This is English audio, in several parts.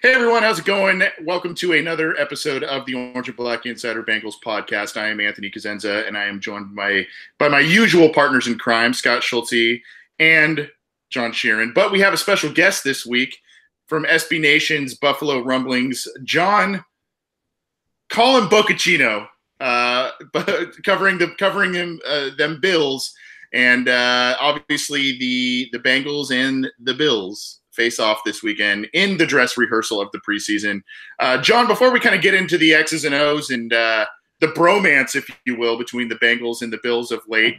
Hey everyone, how's it going? Welcome to another episode of the Orange and Black Insider Bengals podcast. I am Anthony Cosenza, and I am joined by my usual partners in crime, Scott Schultze and John Sheeran. But we have a special guest this week from SB Nation's Buffalo Rumblings, John. Call him Boccacino, but covering them Bills, and obviously the Bengals and the Bills face off this weekend in the dress rehearsal of the preseason. John, before we kind of get into the X's and O's and the bromance, if you will, between the Bengals and the Bills of late,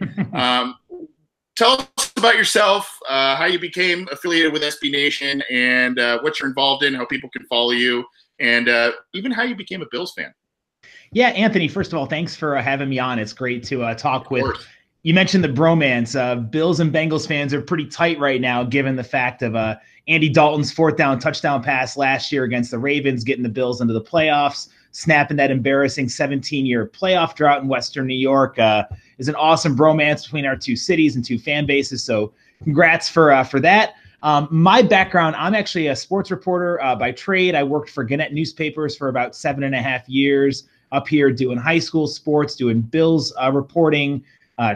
tell us about yourself, how you became affiliated with SB Nation, and what you're involved in, how people can follow you, and even how you became a Bills fan. Yeah, Anthony, first of all, thanks for having me on. It's great to talk with. You mentioned the bromance. Bills and Bengals fans are pretty tight right now, given the fact of Andy Dalton's fourth down touchdown pass last year against the Ravens, getting the Bills into the playoffs, snapping that embarrassing 17-year playoff drought in Western New York. Is an awesome bromance between our two cities and two fan bases. So congrats for that. My background, I'm actually a sports reporter by trade. I worked for Gannett newspapers for about 7.5 years up here doing high school sports, doing Bills reporting,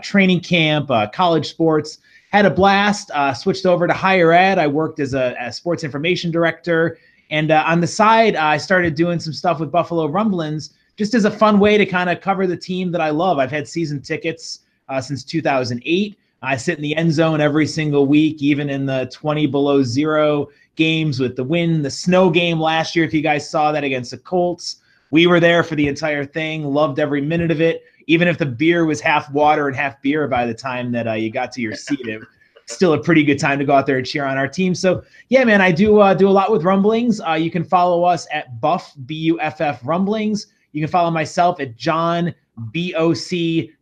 training camp, college sports. Had a blast, switched over to higher ed. I worked as a sports information director. And on the side, I started doing some stuff with Buffalo Rumblings just as a fun way to kind of cover the team that I love. I've had season tickets since 2008. I sit in the end zone every single week, even in the 20 below zero games with the win, the snow game last year, if you guys saw that against the Colts. We were there for the entire thing, loved every minute of it. Even if the beer was half water and half beer by the time that you got to your seat, it still a pretty good time to go out there and cheer on our team. So, yeah, man, I do a lot with Rumblings. You can follow us at Buff, B-U-F-F Rumblings. You can follow myself at John, B-O-C-C-A-C-I-N-O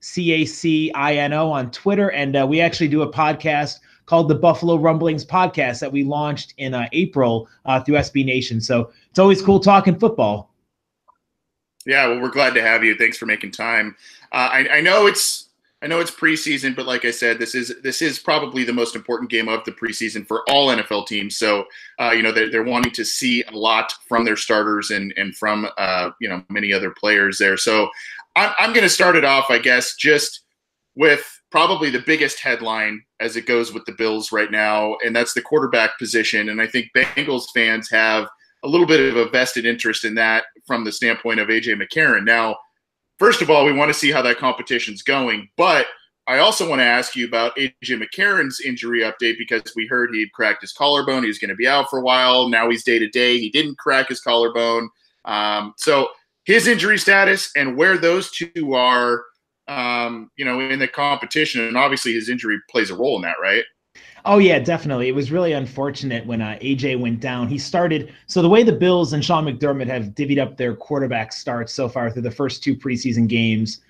on Twitter. And we actually do a podcast called the Buffalo Rumblings Podcast that we launched in April through SB Nation. So it's always cool talking football. Yeah, well, we're glad to have you. Thanks for making time. I know it's preseason, but like I said, this is probably the most important game of the preseason for all NFL teams. So they're wanting to see a lot from their starters and from many other players there. So I'm going to start it off, I guess, just with probably the biggest headline as it goes with the Bills right now, and that's the quarterback position. And I think Bengals fans have a little bit of a vested interest in that from the standpoint of A.J. McCarron. Now, first of all, we want to see how that competition's going, but I also want to ask you about A.J. McCarron's injury update because we heard he'd cracked his collarbone. He was going to be out for a while. Now he's day-to-day. He didn't crack his collarbone. So his injury status and where those two are, in the competition, and obviously his injury plays a role in that, right? Oh, yeah, definitely. It was really unfortunate when AJ went down. He started – so the way the Bills and Sean McDermott have divvied up their quarterback starts so far through the first two preseason games,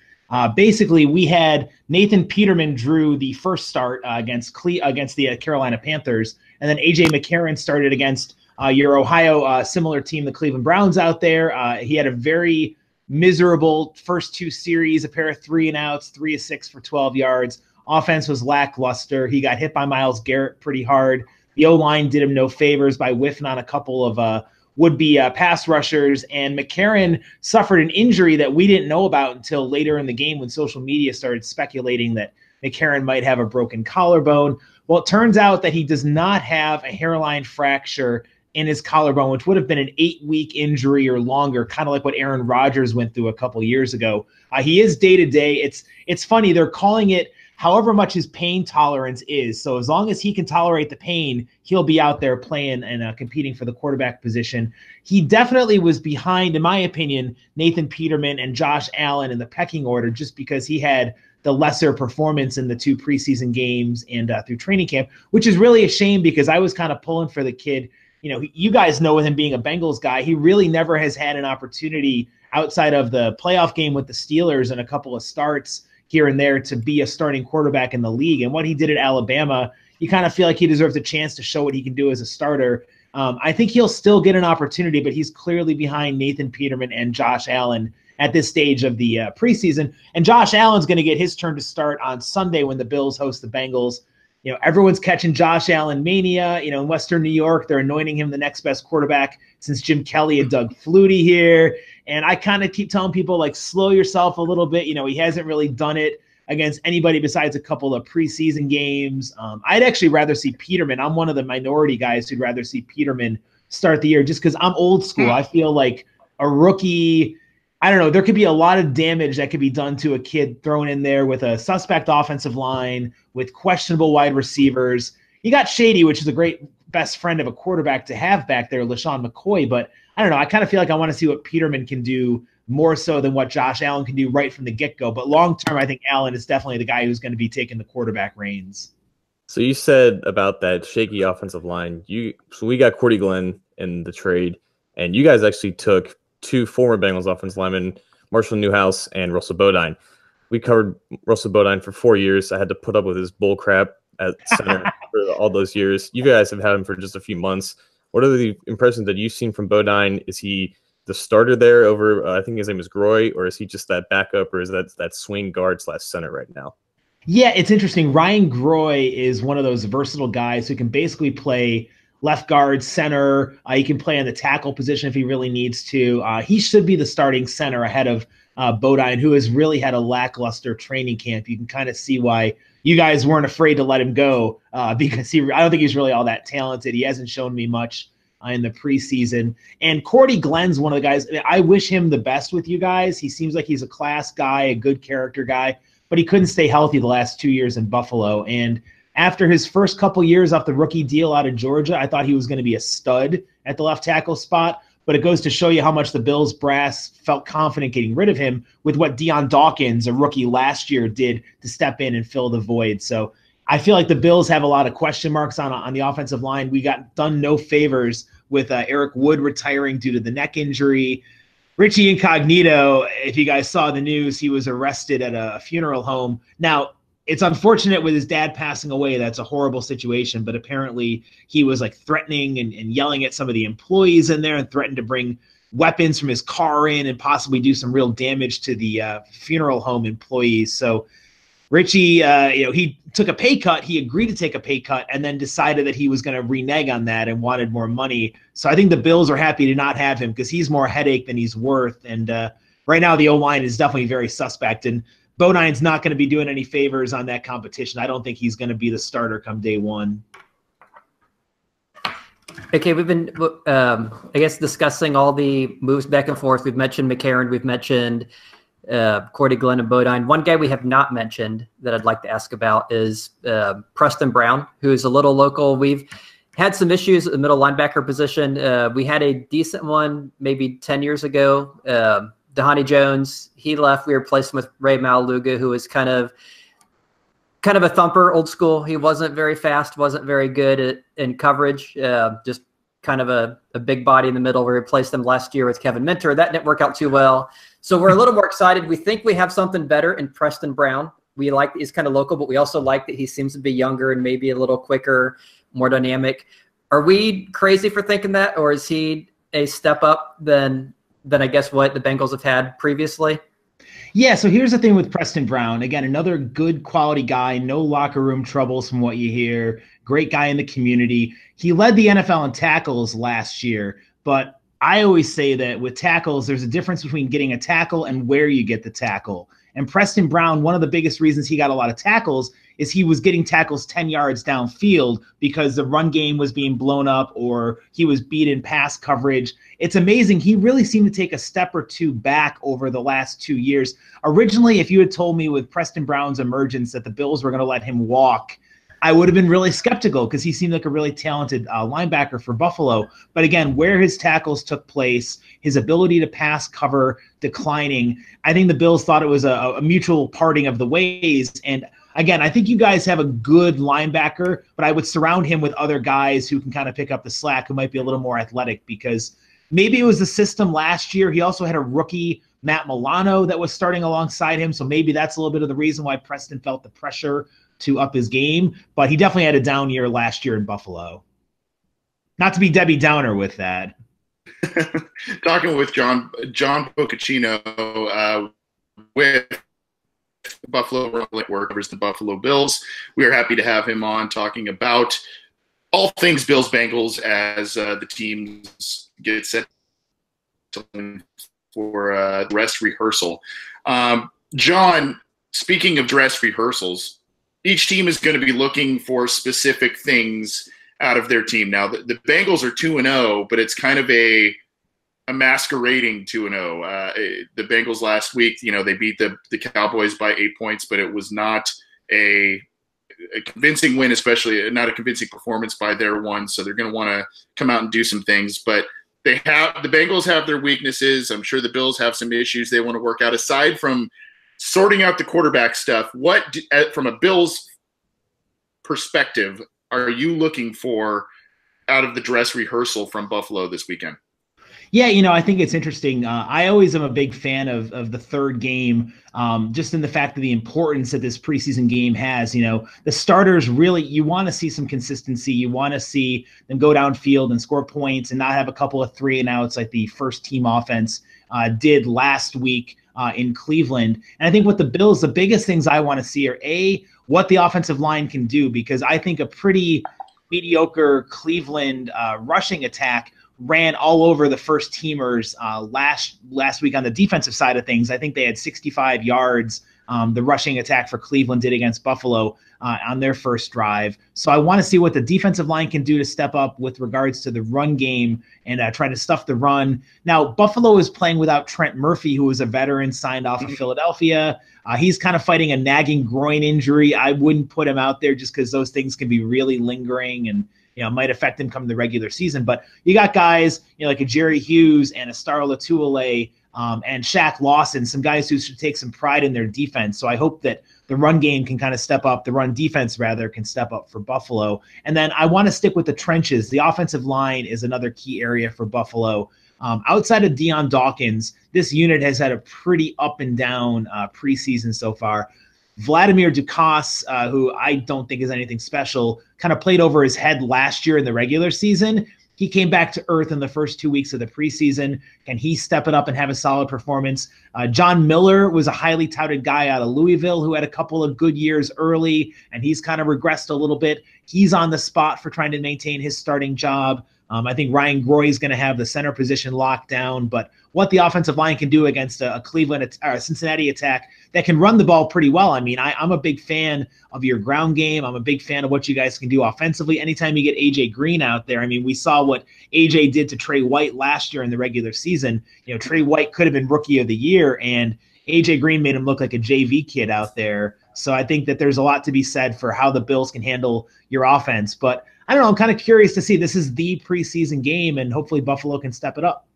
basically we had Nathan Peterman drew the first start against the Carolina Panthers, and then AJ McCarron started against your Ohio similar team, the Cleveland Browns out there. He had a very miserable first two series, a pair of 3-and-outs, 3 of 6 for 12 yards. Offense was lackluster. He got hit by Myles Garrett pretty hard. The O-line did him no favors by whiffing on a couple of would-be pass rushers. And McCarron suffered an injury that we didn't know about until later in the game when social media started speculating that McCarron might have a broken collarbone. Well, it turns out that he does not have a hairline fracture in his collarbone, which would have been an 8-week injury or longer, kind of like what Aaron Rodgers went through a couple years ago. He is day-to-day. It's funny. They're calling it however much his pain tolerance is. So as long as he can tolerate the pain, he'll be out there playing and competing for the quarterback position. He definitely was behind, in my opinion, Nathan Peterman and Josh Allen in the pecking order just because he had the lesser performance in the two preseason games and through training camp, which is really a shame because I was kind of pulling for the kid. You guys know with him being a Bengals guy, he really never has had an opportunity outside of the playoff game with the Steelers and a couple of starts here and there to be a starting quarterback in the league. And what he did at Alabama, you kind of feel like he deserves a chance to show what he can do as a starter. I think he'll still get an opportunity, but he's clearly behind Nathan Peterman and Josh Allen at this stage of the preseason. And Josh Allen's going to get his turn to start on Sunday when the Bills host the Bengals. everyone's catching Josh Allen mania. In Western New York, they're anointing him the next best quarterback since Jim Kelly and Doug Flutie here. And I kind of keep telling people, like, slow yourself a little bit. He hasn't really done it against anybody besides a couple of preseason games. I'd actually rather see Peterman. I'm one of the minority guys who'd rather see Peterman start the year just because I'm old school. I feel like a rookie, I don't know, there could be a lot of damage that could be done to a kid thrown in there with a suspect offensive line, with questionable wide receivers. You got Shady, which is a great best friend of a quarterback to have back there, LaShawn McCoy. But I don't know, I kind of feel like I want to see what Peterman can do more so than what Josh Allen can do right from the get-go. But long-term, I think Allen is definitely the guy who's going to be taking the quarterback reins. So you said about that shaky offensive line. So we got Cordy Glenn in the trade, and you guys actually took two former Bengals offensive linemen, Marshall Newhouse and Russell Bodine. We covered Russell Bodine for 4 years. I had to put up with his bull crap at center for all those years. You guys have had him for just a few months. What are the impressions that you've seen from Bodine? Is he the starter there over, I think his name is Groy, or is he just that backup, or is that swing guard / center right now? Yeah, it's interesting. Ryan Groy is one of those versatile guys who can basically play left guard, center. He can play on the tackle position if he really needs to. He should be the starting center ahead of Bodine, who has really had a lackluster training camp. You can kind of see why you guys weren't afraid to let him go because I don't think he's really all that talented. He hasn't shown me much in the preseason. And Cordy Glenn's one of the guys. I wish him the best with you guys. He seems like he's a class guy, a good character guy, but he couldn't stay healthy the last 2 years in Buffalo. And after his first couple years off the rookie deal out of Georgia, I thought he was going to be a stud at the left tackle spot. But it goes to show you how much the Bills brass felt confident getting rid of him with what Deion Dawkins, a rookie last year, did to step in and fill the void. So I feel like the Bills have a lot of question marks on the offensive line. We got done no favors with Eric Wood retiring due to the neck injury. Richie Incognito, if you guys saw the news, he was arrested at a funeral home. Now, it's unfortunate with his dad passing away. That's a horrible situation, but apparently he was like threatening and yelling at some of the employees in there and threatened to bring weapons from his car in and possibly do some real damage to the funeral home employees. So Richie, he took a pay cut. He agreed to take a pay cut and then decided that he was going to renege on that and wanted more money. So I think the Bills are happy to not have him because he's more headache than he's worth. And right now the O-line is definitely very suspect. And Bodine's not going to be doing any favors on that competition. I don't think he's going to be the starter come day one. Okay, we've been, I guess, discussing all the moves back and forth. We've mentioned McCarron. We've mentioned Cordy Glenn and Bodine. One guy we have not mentioned that I'd like to ask about is Preston Brown, who is a little local. We've had some issues at the middle linebacker position. We had a decent one maybe 10 years ago. Dhani Jones, he left. We replaced him with Ray Maluga, who was kind of a thumper, old school. He wasn't very fast, wasn't very good in coverage, just kind of a big body in the middle. We replaced him last year with Kevin Minter. That didn't work out too well. So we're a little more excited. We think we have something better in Preston Brown. We like that he's kind of local, but we also like that he seems to be younger and maybe a little quicker, more dynamic. Are we crazy for thinking that, or is he a step up than I guess what the Bengals have had previously? Yeah, so here's the thing with Preston Brown. Again, another good quality guy, no locker room troubles from what you hear, great guy in the community. He led the NFL in tackles last year, but I always say that with tackles, there's a difference between getting a tackle and where you get the tackle. And Preston Brown, one of the biggest reasons he got a lot of tackles is he was getting tackles 10 yards downfield because the run game was being blown up or he was beat in pass coverage. It's amazing. He really seemed to take a step or two back over the last 2 years. Originally, if you had told me with Preston Brown's emergence that the Bills were going to let him walk, I would have been really skeptical because he seemed like a really talented linebacker for Buffalo. But again, where his tackles took place, his ability to pass cover declining, I think the Bills thought it was a mutual parting of the ways. And again, I think you guys have a good linebacker, but I would surround him with other guys who can kind of pick up the slack, who might be a little more athletic, because maybe it was the system last year. He also had a rookie, Matt Milano, that was starting alongside him. So maybe that's a little bit of the reason why Preston felt the pressure to up his game. But he definitely had a down year last year in Buffalo. Not to be Debbie Downer with that. Talking with John Boccacino with Buffalo Rumblings Network, covers the Buffalo Bills. We are happy to have him on talking about all things Bills Bengals as the teams get set for dress rehearsal. John, speaking of dress rehearsals, each team is going to be looking for specific things out of their team. Now, the Bengals are 2-0, but it's kind of a masquerading 2-0. The Bengals last week, they beat the Cowboys by 8 points, but it was not a convincing win, especially not a convincing performance by their one. So they're going to want to come out and do some things. But the Bengals have their weaknesses. I'm sure the Bills have some issues they want to work out. Aside from sorting out the quarterback stuff, from a Bills perspective, are you looking for out of the dress rehearsal from Buffalo this weekend? Yeah, I think it's interesting. I always am a big fan of the third game, just in the fact of the importance that this preseason game has. The starters really, you want to see some consistency. You want to see them go downfield and score points and not have a couple of 3-and-outs like the first team offense did last week in Cleveland. And I think with the Bills, the biggest things I want to see are, what the offensive line can do, because I think a pretty mediocre Cleveland rushing attack ran all over the first teamers last week on the defensive side of things. I think they had 65 yards. The rushing attack for Cleveland did against Buffalo on their first drive. So I want to see what the defensive line can do to step up with regards to the run game and try to stuff the run. Now, Buffalo is playing without Trent Murphy, who was a veteran signed off of Philadelphia. He's kind of fighting a nagging groin injury. I wouldn't put him out there just because those things can be really lingering and might affect him come the regular season. But you got guys, like a Jerry Hughes and a Star Latuale and Shaq Lawson, some guys who should take some pride in their defense. So I hope that the run game can kind of step up, the run defense rather can step up for Buffalo. And then I want to stick with the trenches. The offensive line is another key area for Buffalo. Outside of Deion Dawkins, this unit has had a pretty up and down preseason so far. Vladimir Dukas, who I don't think is anything special, kind of played over his head last year in the regular season. He came back to earth in the first 2 weeks of the preseason. Can he step it up and have a solid performance? John Miller was a highly touted guy out of Louisville who had a couple of good years early, and he's kind of regressed a little bit. He's on the spot for trying to maintain his starting job. I think Ryan Groy is going to have the center position locked down, but what the offensive line can do against a Cincinnati attack that can run the ball pretty well. I mean, I'm a big fan of your ground game. I'm a big fan of what you guys can do offensively. Anytime you get AJ Green out there, I mean, we saw what AJ did to Trey White last year in the regular season. Trey White could have been rookie of the year, and AJ Green made him look like a JV kid out there. So I think that there's a lot to be said for how the Bills can handle your offense. But I don't know. I'm kind of curious to see. This is the preseason game, and hopefully Buffalo can step it up.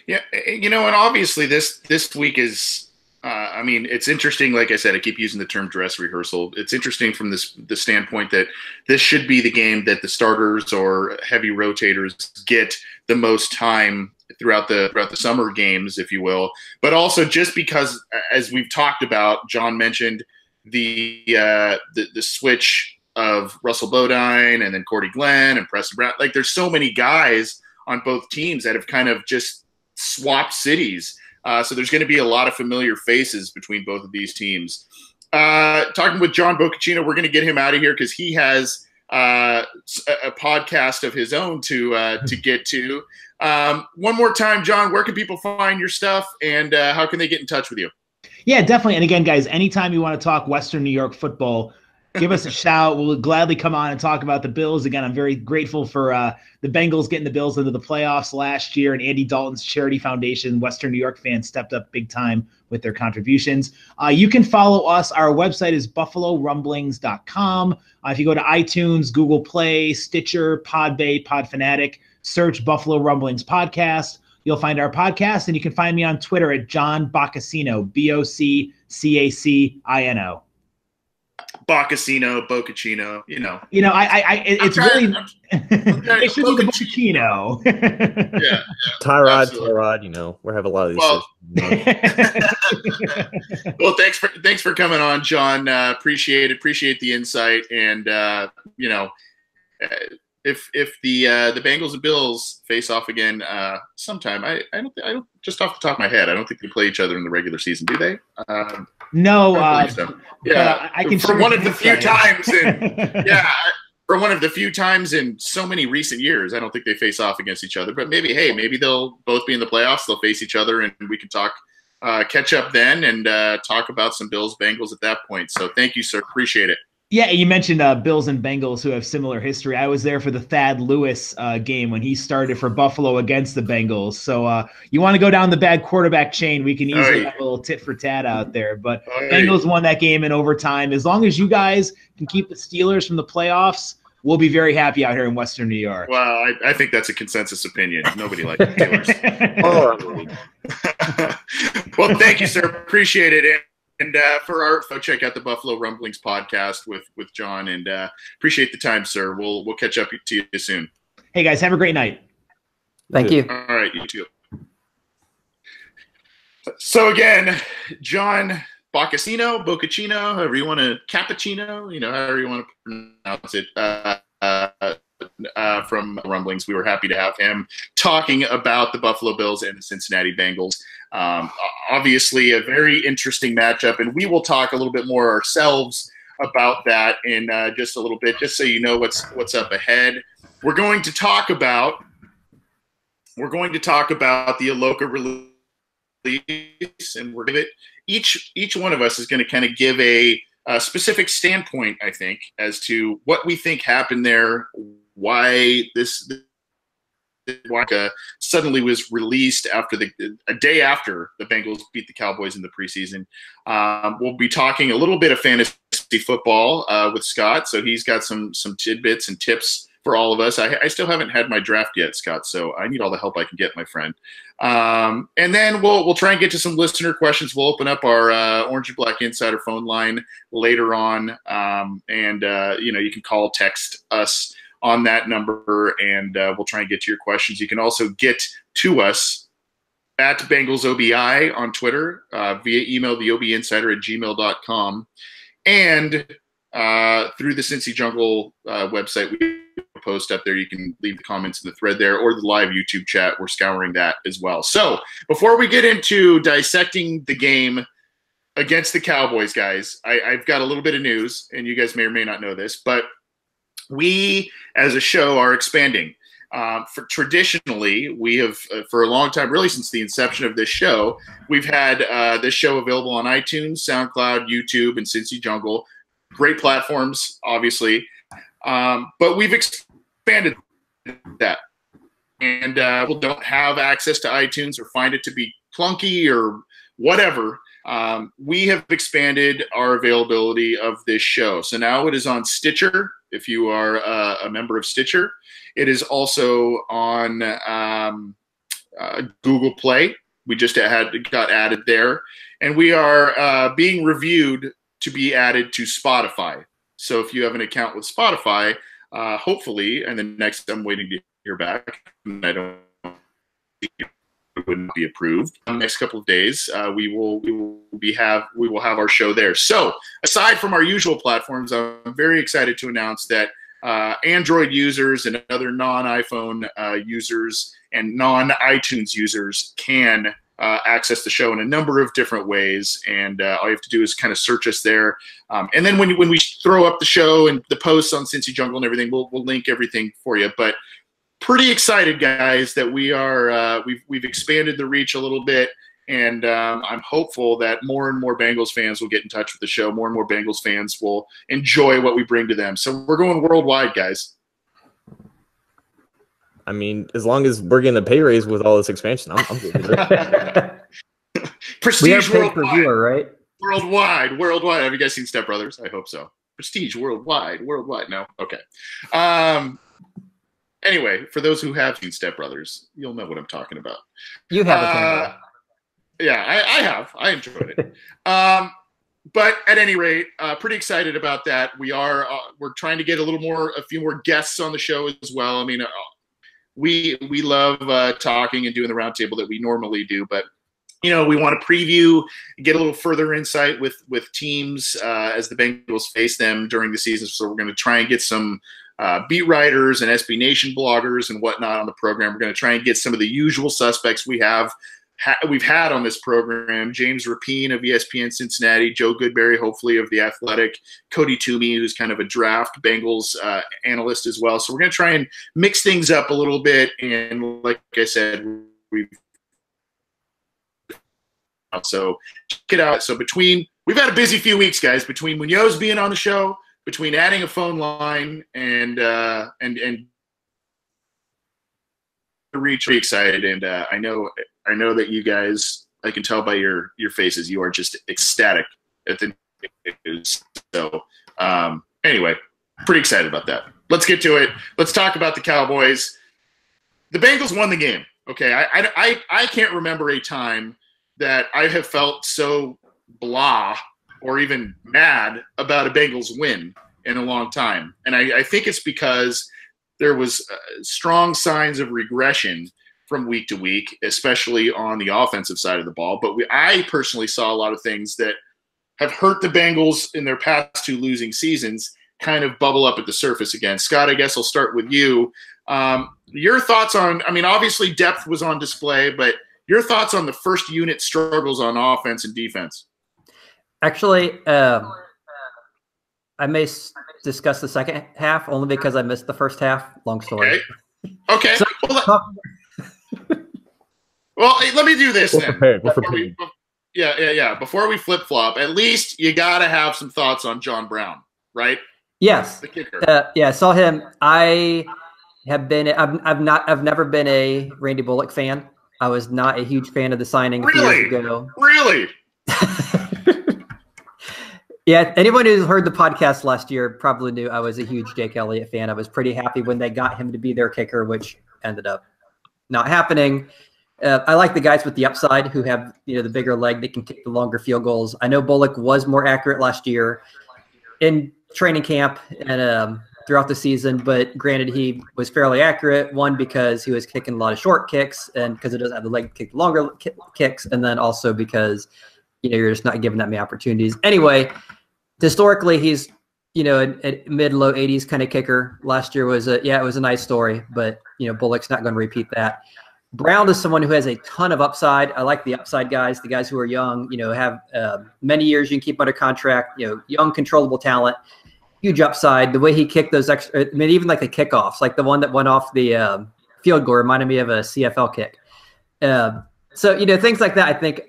Yeah, and obviously this week is, it's interesting. Like I said, I keep using the term dress rehearsal. It's interesting from the standpoint that this should be the game that the starters or heavy rotators get the most time throughout the summer games, if you will. But also just because, as we've talked about, John mentioned the switch of Russell Bodine and then Cordy Glenn and Preston Brown. Like, there's so many guys on both teams that have kind of just swapped cities. So there's going to be a lot of familiar faces between both of these teams. Talking with John Boccacino, we're going to get him out of here because he has a podcast of his own to get to. One more time, John, where can people find your stuff and how can they get in touch with you? Yeah, definitely. And again, guys, anytime you want to talk Western New York football, give us a shout. We'll gladly come on and talk about the Bills. Again, I'm very grateful for the Bengals getting the Bills into the playoffs last year, and Andy Dalton's charity foundation. Western New York fans stepped up big time with their contributions. You can follow us. Our website is buffalorumblings.com. If you go to iTunes, Google Play, Stitcher, Podbay, Podfanatic, search Buffalo Rumblings Podcast. You'll find our podcast, and you can find me on Twitter at John Boccacino, Boccacino. Boccacino, it's really it should be the Boccacino. yeah. Tyrod, we have a lot of these. Well, thanks for coming on, John. Appreciate the insight, and if the Bengals and Bills face off again sometime, I don't just off the top of my head, I don't think they play each other in the regular season, do they? No, yeah, I can for one of the few times yeah, for one of the few times in so many recent years, I don't think they face off against each other. But maybe they'll both be in the playoffs. They'll face each other, and we can talk, catch up then, and talk about some Bills Bengals at that point. So thank you, sir. Appreciate it. Yeah, you mentioned Bills and Bengals who have similar history. I was there for the Thad Lewis game when he started for Buffalo against the Bengals. So you want to go down the bad quarterback chain, we can easily have a little tit for tat out there. But Bengals won that game in overtime. As long as you guys can keep the Steelers from the playoffs, we'll be very happy out here in Western New York. Well, I think that's a consensus opinion. Nobody likes the Steelers. Well, thank you, sir. Appreciate it. And for our info, check out the Buffalo Rumblings podcast with John. And appreciate the time, sir. We'll catch up to you soon. Hey, guys, have a great night. Thank you. All right, you too. So again, John Boccacino, however you want to, Cappuccino, however you want to pronounce it, from Rumblings. We were happy to have him talking about the Buffalo Bills and the Cincinnati Bengals. Obviously, a very interesting matchup, and we will talk a little bit more ourselves about that in just a little bit, just so you know what's up ahead. We're going to talk about the Iloka release, and we're going to each one of us is going to kind of give a specific standpoint, I think, as to what we think happened there, why this suddenly was released after a day after the Bengals beat the Cowboys in the preseason. We'll be talking a little bit of fantasy football with Scott, so he's got some tidbits and tips for all of us. I still haven't had my draft yet, Scott, so I need all the help I can get, my friend. And then we'll try and get to some listener questions. We'll open up our Orange and Black Insider phone line later on, and you can call, text us on that number, and we'll try and get to your questions. You can also get to us at Bengals OBI on Twitter, via email, theobinsider@gmail.com, and through the Cincy Jungle website. We post up there. You can leave the comments in the thread there, or the live YouTube chat. We're scouring that as well. So before we get into dissecting the game against the Cowboys, guys, I've got a little bit of news, and you guys may or may not know this, but we, as a show, are expanding. Traditionally, we have, for a long time, really since the inception of this show, we've had this show available on iTunes, SoundCloud, YouTube, and Cincy Jungle. Great platforms, obviously. But we've expanded that. And people don't have access to iTunes or find it to be clunky or whatever. We have expanded our availability of this show. So now it is on Stitcher, if you are a member of Stitcher. It is also on Google Play. We just got added there. And we are being reviewed to be added to Spotify. So if you have an account with Spotify, hopefully, and the next I'm waiting to hear back, I don't think it would be approved. In the next couple of days, we will have our show there. So aside from our usual platforms, I'm very excited to announce that Android users and other non-iPhone users and non-iTunes users can access the show in a number of different ways, and all you have to do is kind of search us there. And then when we throw up the show and the posts on Cincy Jungle and everything, we'll link everything for you. But pretty excited, guys, that we are we've expanded the reach a little bit, and I'm hopeful that more and more Bengals fans will get in touch with the show. More and more Bengals fans will enjoy what we bring to them. So we're going worldwide, guys. I mean, as long as we're getting a pay raise with all this expansion, I'm good with it. Prestige we are paid per viewer, right? Worldwide. Have you guys seen Step Brothers? I hope so. Prestige worldwide. No? Okay. Anyway, for those who have seen Step Brothers, you'll know what I'm talking about. You have a camera. Yeah, I have. I enjoyed it. But at any rate, pretty excited about that. We're trying to get a few more guests on the show as well. I mean, we love talking and doing the roundtable that we normally do, but we want to preview, get a little further insight with teams as the Bengals face them during the season. So we're going to try and get some beat writers and SB Nation bloggers and whatnot on the program. We're going to try and get some of the usual suspects we have we've had on this program: James Rapine of ESPN Cincinnati, Joe Goodberry, hopefully of The Athletic, Cody Toomey, who's kind of a draft Bengals analyst as well. So we're going to try and mix things up a little bit. And like I said, we've check it out. So we've had a busy few weeks, guys, between Munoz being on the show, between adding a phone line and reach. Pretty excited, and I know that you guys, I can tell by your faces, you are just ecstatic at the news. So anyway, pretty excited about that. Let's get to it. Let's talk about the Cowboys. The Bengals won the game. Okay, I can't remember a time that I have felt so blah or even mad about a Bengals win in a long time. And I think it's because there was strong signs of regression from week to week, especially on the offensive side of the ball. But I personally saw a lot of things that have hurt the Bengals in their past 2 losing seasons kind of bubble up at the surface again. Scott, I guess I'll start with you. Your thoughts on, I mean, obviously depth was on display, but your thoughts on the first unit struggles on offense and defense? Actually, I may discuss the second half only because I missed the first half. Long story. Okay. So, well, hey, let me do this then. We're prepared. Yeah. Before we flip-flop, at least you got to have some thoughts on John Brown, right? Yes. The kicker. Yeah, I saw him. I've never been a Randy Bullock fan. I was not a huge fan of the signing a few years ago. Really? Yeah, anyone who's heard the podcast last year probably knew I was a huge Jake Elliott fan. I was pretty happy when they got him to be their kicker, which ended up not happening. I like the guys with the upside who have the bigger leg that can kick the longer field goals. I know Bullock was more accurate last year in training camp and throughout the season, but granted, he was fairly accurate. One, because he was kicking a lot of short kicks, and because he doesn't have the leg to kick the longer kicks, and then also because you're just not giving that many opportunities. Anyway, historically, he's a mid-low 80s kind of kicker. Last year was it was a nice story, but Bullock's not going to repeat that. Brown is someone who has a ton of upside. I like the upside guys, the guys who are young, have many years you can keep under contract, young, controllable talent. Huge upside. The way he kicked those extra, I mean, even like the kickoffs, like the one that went off the field goal reminded me of a CFL kick. So, things like that, I think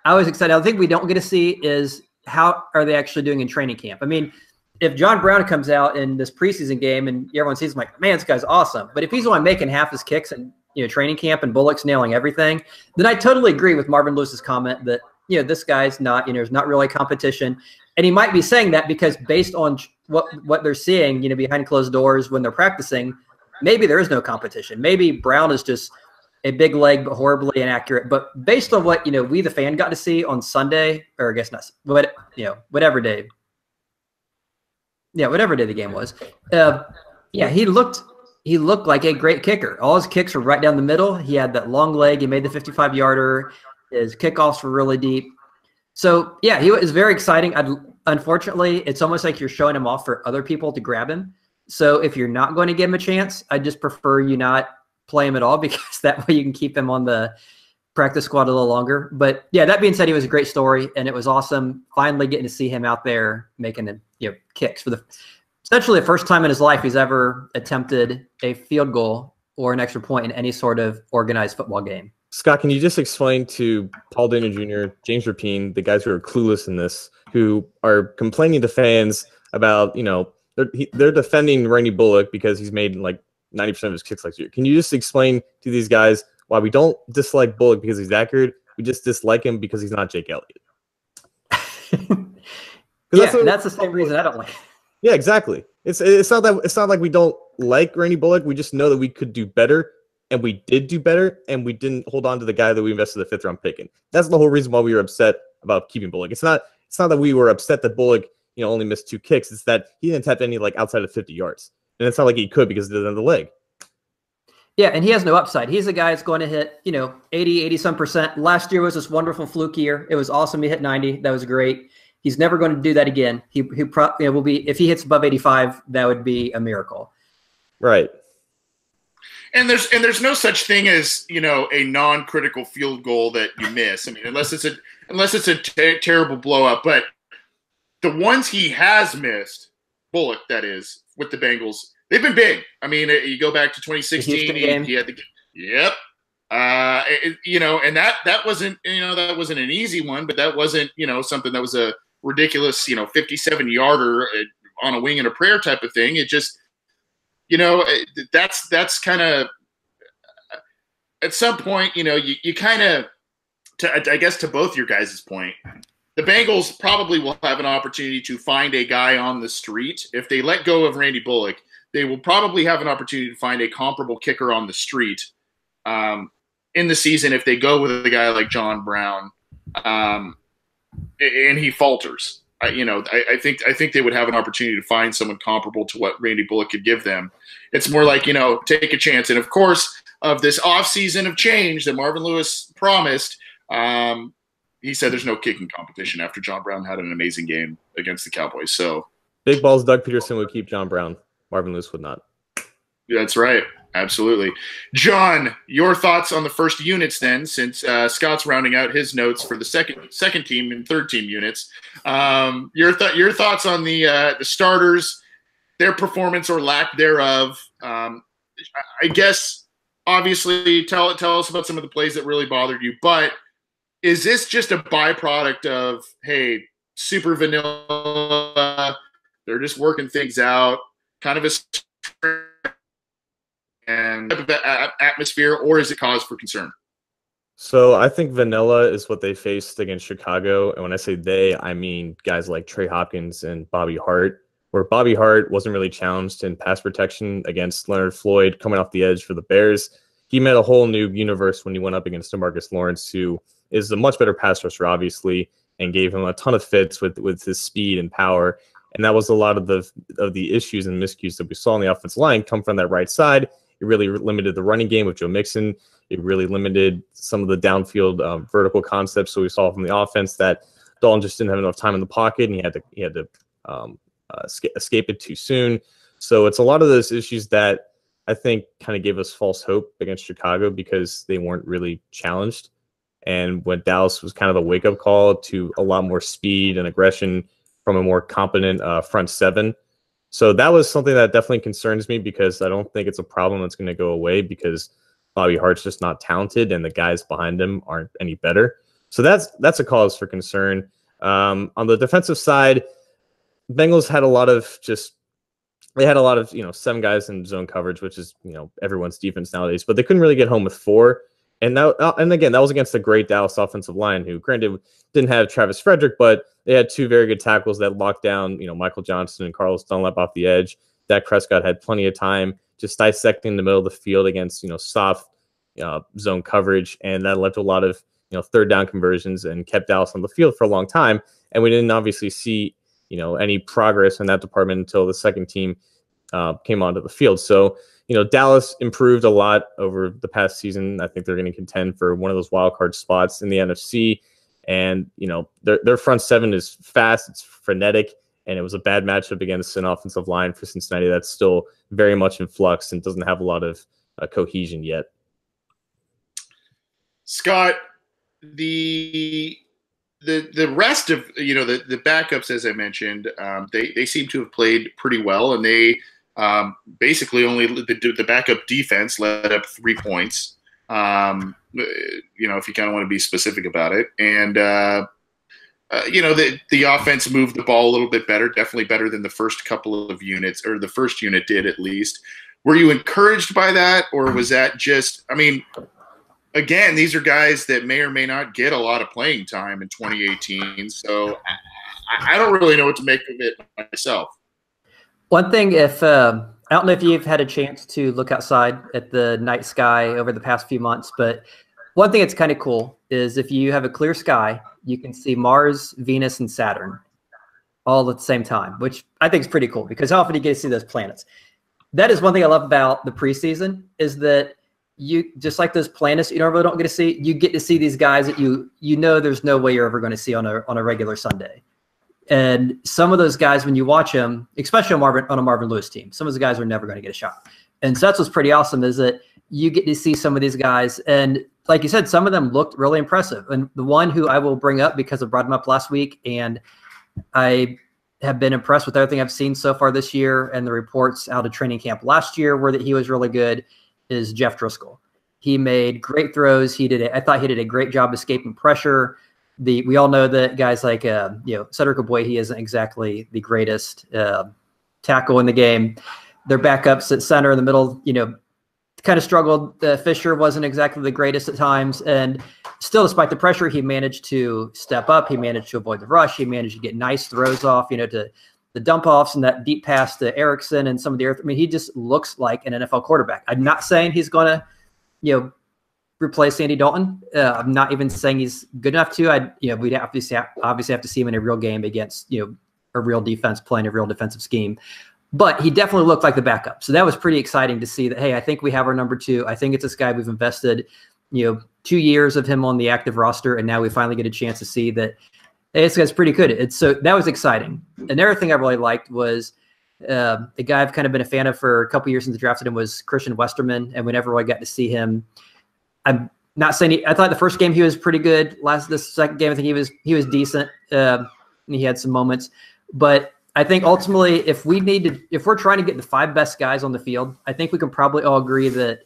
I was excited. I think we don't get to see is how are they actually doing in training camp? I mean, if John Brown comes out in this preseason game and everyone sees him like, man, this guy's awesome. But if he's only making half his kicks and, training camp and Bullock's nailing everything, then I totally agree with Marvin Lewis's comment that, this guy's not, there's not really competition. And he might be saying that because based on what they're seeing, behind closed doors when they're practicing, maybe there is no competition. Maybe Brown is just a big leg, but horribly inaccurate. But based on what, we the fan got to see on Sunday, or I guess not, but whatever day. Yeah, whatever day the game was. He looked like a great kicker. All his kicks were right down the middle. He had that long leg. He made the 55-yarder. His kickoffs were really deep. So, yeah, he was very exciting. Unfortunately, it's almost like you're showing him off for other people to grab him. So if you're not going to give him a chance, I just prefer you not play him at all because that way you can keep him on the practice squad a little longer. But, yeah, that being said, he was a great story, and it was awesome finally getting to see him out there making kicks for essentially the first time in his life he's ever attempted a field goal or an extra point in any sort of organized football game. Scott, can you just explain to Paul Dana Jr., James Rapine, the guys who are clueless in this, who are complaining to fans about, they're defending Randy Bullock because he's made like 90% of his kicks last year. Can you just explain to these guys why we don't dislike Bullock because he's accurate? We just dislike him because he's not Jake Elliott. That's the same reason I don't like him. Yeah, exactly. It's not like we don't like Randy Bullock. We just know that we could do better. And we did do better, and we didn't hold on to the guy that we invested the 5th-round pick in. That's the whole reason why we were upset about keeping Bullock. It's not that we were upset that Bullock, only missed 2 kicks. It's that he didn't have any outside of 50 yards, and it's not like he could because he doesn't have the leg. Yeah, and he has no upside. He's a guy that's going to hit 80-some%. Last year was this wonderful fluke year. It was awesome. He hit 90. That was great. He's never going to do that again. He probably will be, if he hits above 85, that would be a miracle. Right. And there's no such thing as, you know, a non-critical field goal that you miss. I mean, unless it's a terrible blow up. But the ones he has missed, Bullock, that is, with the Bengals, they've been big. I mean, you go back to 2016. He had the yep. You know, and that wasn't, you know, that wasn't an easy one, but that wasn't, you know, something that was a ridiculous, you know, 57-yarder on a wing and a prayer type of thing. It just, you know, that's kind of at some point, you know, you kind of, I guess to both your guys' point, the Bengals probably will have an opportunity to find a guy on the street. If they let go of Randy Bullock, they will probably have an opportunity to find a comparable kicker on the street in the season if they go with a guy like John Brown and he falters. I think they would have an opportunity to find someone comparable to what Randy Bullock could give them. It's more like, you know, take a chance. And of course, of this offseason of change that Marvin Lewis promised, he said there's no kicking competition after John Brown had an amazing game against the Cowboys. So big balls Doug Peterson would keep John Brown. Marvin Lewis would not. That's right. Absolutely. John, your thoughts on the first units then, since Scott's rounding out his notes for the second team and third team units. Your thoughts on the starters, their performance or lack thereof. I guess, obviously, tell us about some of the plays that really bothered you. But is this just a byproduct of, hey, super vanilla, they're just working things out, kind of a and atmosphere, or is it cause for concern? So I think vanilla is what they faced against Chicago. And when I say they, I mean guys like Trey Hopkins and Bobby Hart, where Bobby Hart wasn't really challenged in pass protection against Leonard Floyd coming off the edge for the Bears. He met a whole new universe when he went up against DeMarcus Lawrence, who is a much better pass rusher, obviously, and gave him a ton of fits with his speed and power. And that was a lot of the issues and miscues that we saw on the offensive line come from that right side. It really limited the running game with Joe Mixon. It really limited some of the downfield vertical concepts. So we saw from the offense that Dalton just didn't have enough time in the pocket, and he had to escape it too soon. So it's a lot of those issues that I think kind of gave us false hope against Chicago because they weren't really challenged. And when Dallas was kind of a wake-up call to a lot more speed and aggression from a more competent front seven. So that was something that definitely concerns me because I don't think it's a problem that's going to go away because Bobby Hart's just not talented and the guys behind him aren't any better. So that's a cause for concern. On the defensive side, Bengals had a lot of you know, 7 guys in zone coverage, which is, you know, everyone's defense nowadays, but they couldn't really get home with 4. And again, that was against the great Dallas offensive line, who granted didn't have Travis Frederick, but they had 2 very good tackles that locked down, you know, Michael Johnson and Carlos Dunlap off the edge. Dak Prescott had plenty of time just dissecting the middle of the field against, you know, soft zone coverage, and that led to a lot of, you know, third down conversions and kept Dallas on the field for a long time. And we didn't obviously see, you know, any progress in that department until the second team came onto the field. So, you know, Dallas improved a lot over the past season. I think they're going to contend for one of those wild card spots in the NFC. And, you know, their front seven is fast, it's frenetic, and it was a bad matchup against an offensive line for Cincinnati that's still very much in flux and doesn't have a lot of cohesion yet. Scott, the rest of, you know, the backups, as I mentioned, they seem to have played pretty well, and they basically only the backup defense let up 3 points. You know, if you kind of want to be specific about it, and you know, the offense moved the ball a little bit better, definitely better than the first couple of units, or the first unit did at least. Were you encouraged by that, or was that just? I mean, again, these are guys that may or may not get a lot of playing time in 2018, so I don't really know what to make of it myself. One thing, I don't know if you've had a chance to look outside at the night sky over the past few months, but one thing that's kind of cool is if you have a clear sky, you can see Mars, Venus, and Saturn all at the same time, which I think is pretty cool because how often do you get to see those planets? That is one thing I love about the preseason is that you, just like those planets you normally don't get to see, you get to see these guys that you know there's no way you're ever going to see on a regular Sunday. And some of those guys, when you watch them, especially on a Marvin Lewis team, some of those guys are never going to get a shot. And so that's what's pretty awesome is that you get to see some of these guys. And like you said, some of them looked really impressive. And the one who I will bring up because I brought him up last week, and I have been impressed with everything I've seen so far this year and the reports out of training camp last year where that he was really good, is Jeff Driscoll. He made great throws. I thought he did a great job escaping pressure. We all know that guys like Cedric Ogbuehi, he isn't exactly the greatest tackle in the game. Their backups at center in the middle, kind of struggled. Fisher wasn't exactly the greatest at times, and still, despite the pressure, he managed to step up. He managed to avoid the rush. He managed to get nice throws off, to the dump offs and that deep pass to Erickson and some of the earth. I mean, he just looks like an NFL quarterback. I'm not saying he's going to, replace Andy Dalton. I'm not even saying he's good enough to. We'd obviously have to see him in a real game against, a real defense playing a real defensive scheme. But he definitely looked like the backup. So that was pretty exciting to see that, hey, I think we have our number 2. I think it's this guy we've invested, 2 years of him on the active roster, and now we finally get a chance to see that, hey, this guy's pretty good. So that was exciting. Another thing I really liked was a guy I've kind of been a fan of for a couple years since I drafted him was Christian Westerman, and whenever I got to see him, I'm not saying I thought the first game he was pretty good. This second game, I think he was decent. And he had some moments, but I think ultimately, if we're trying to get the 5 best guys on the field, I think we can probably all agree that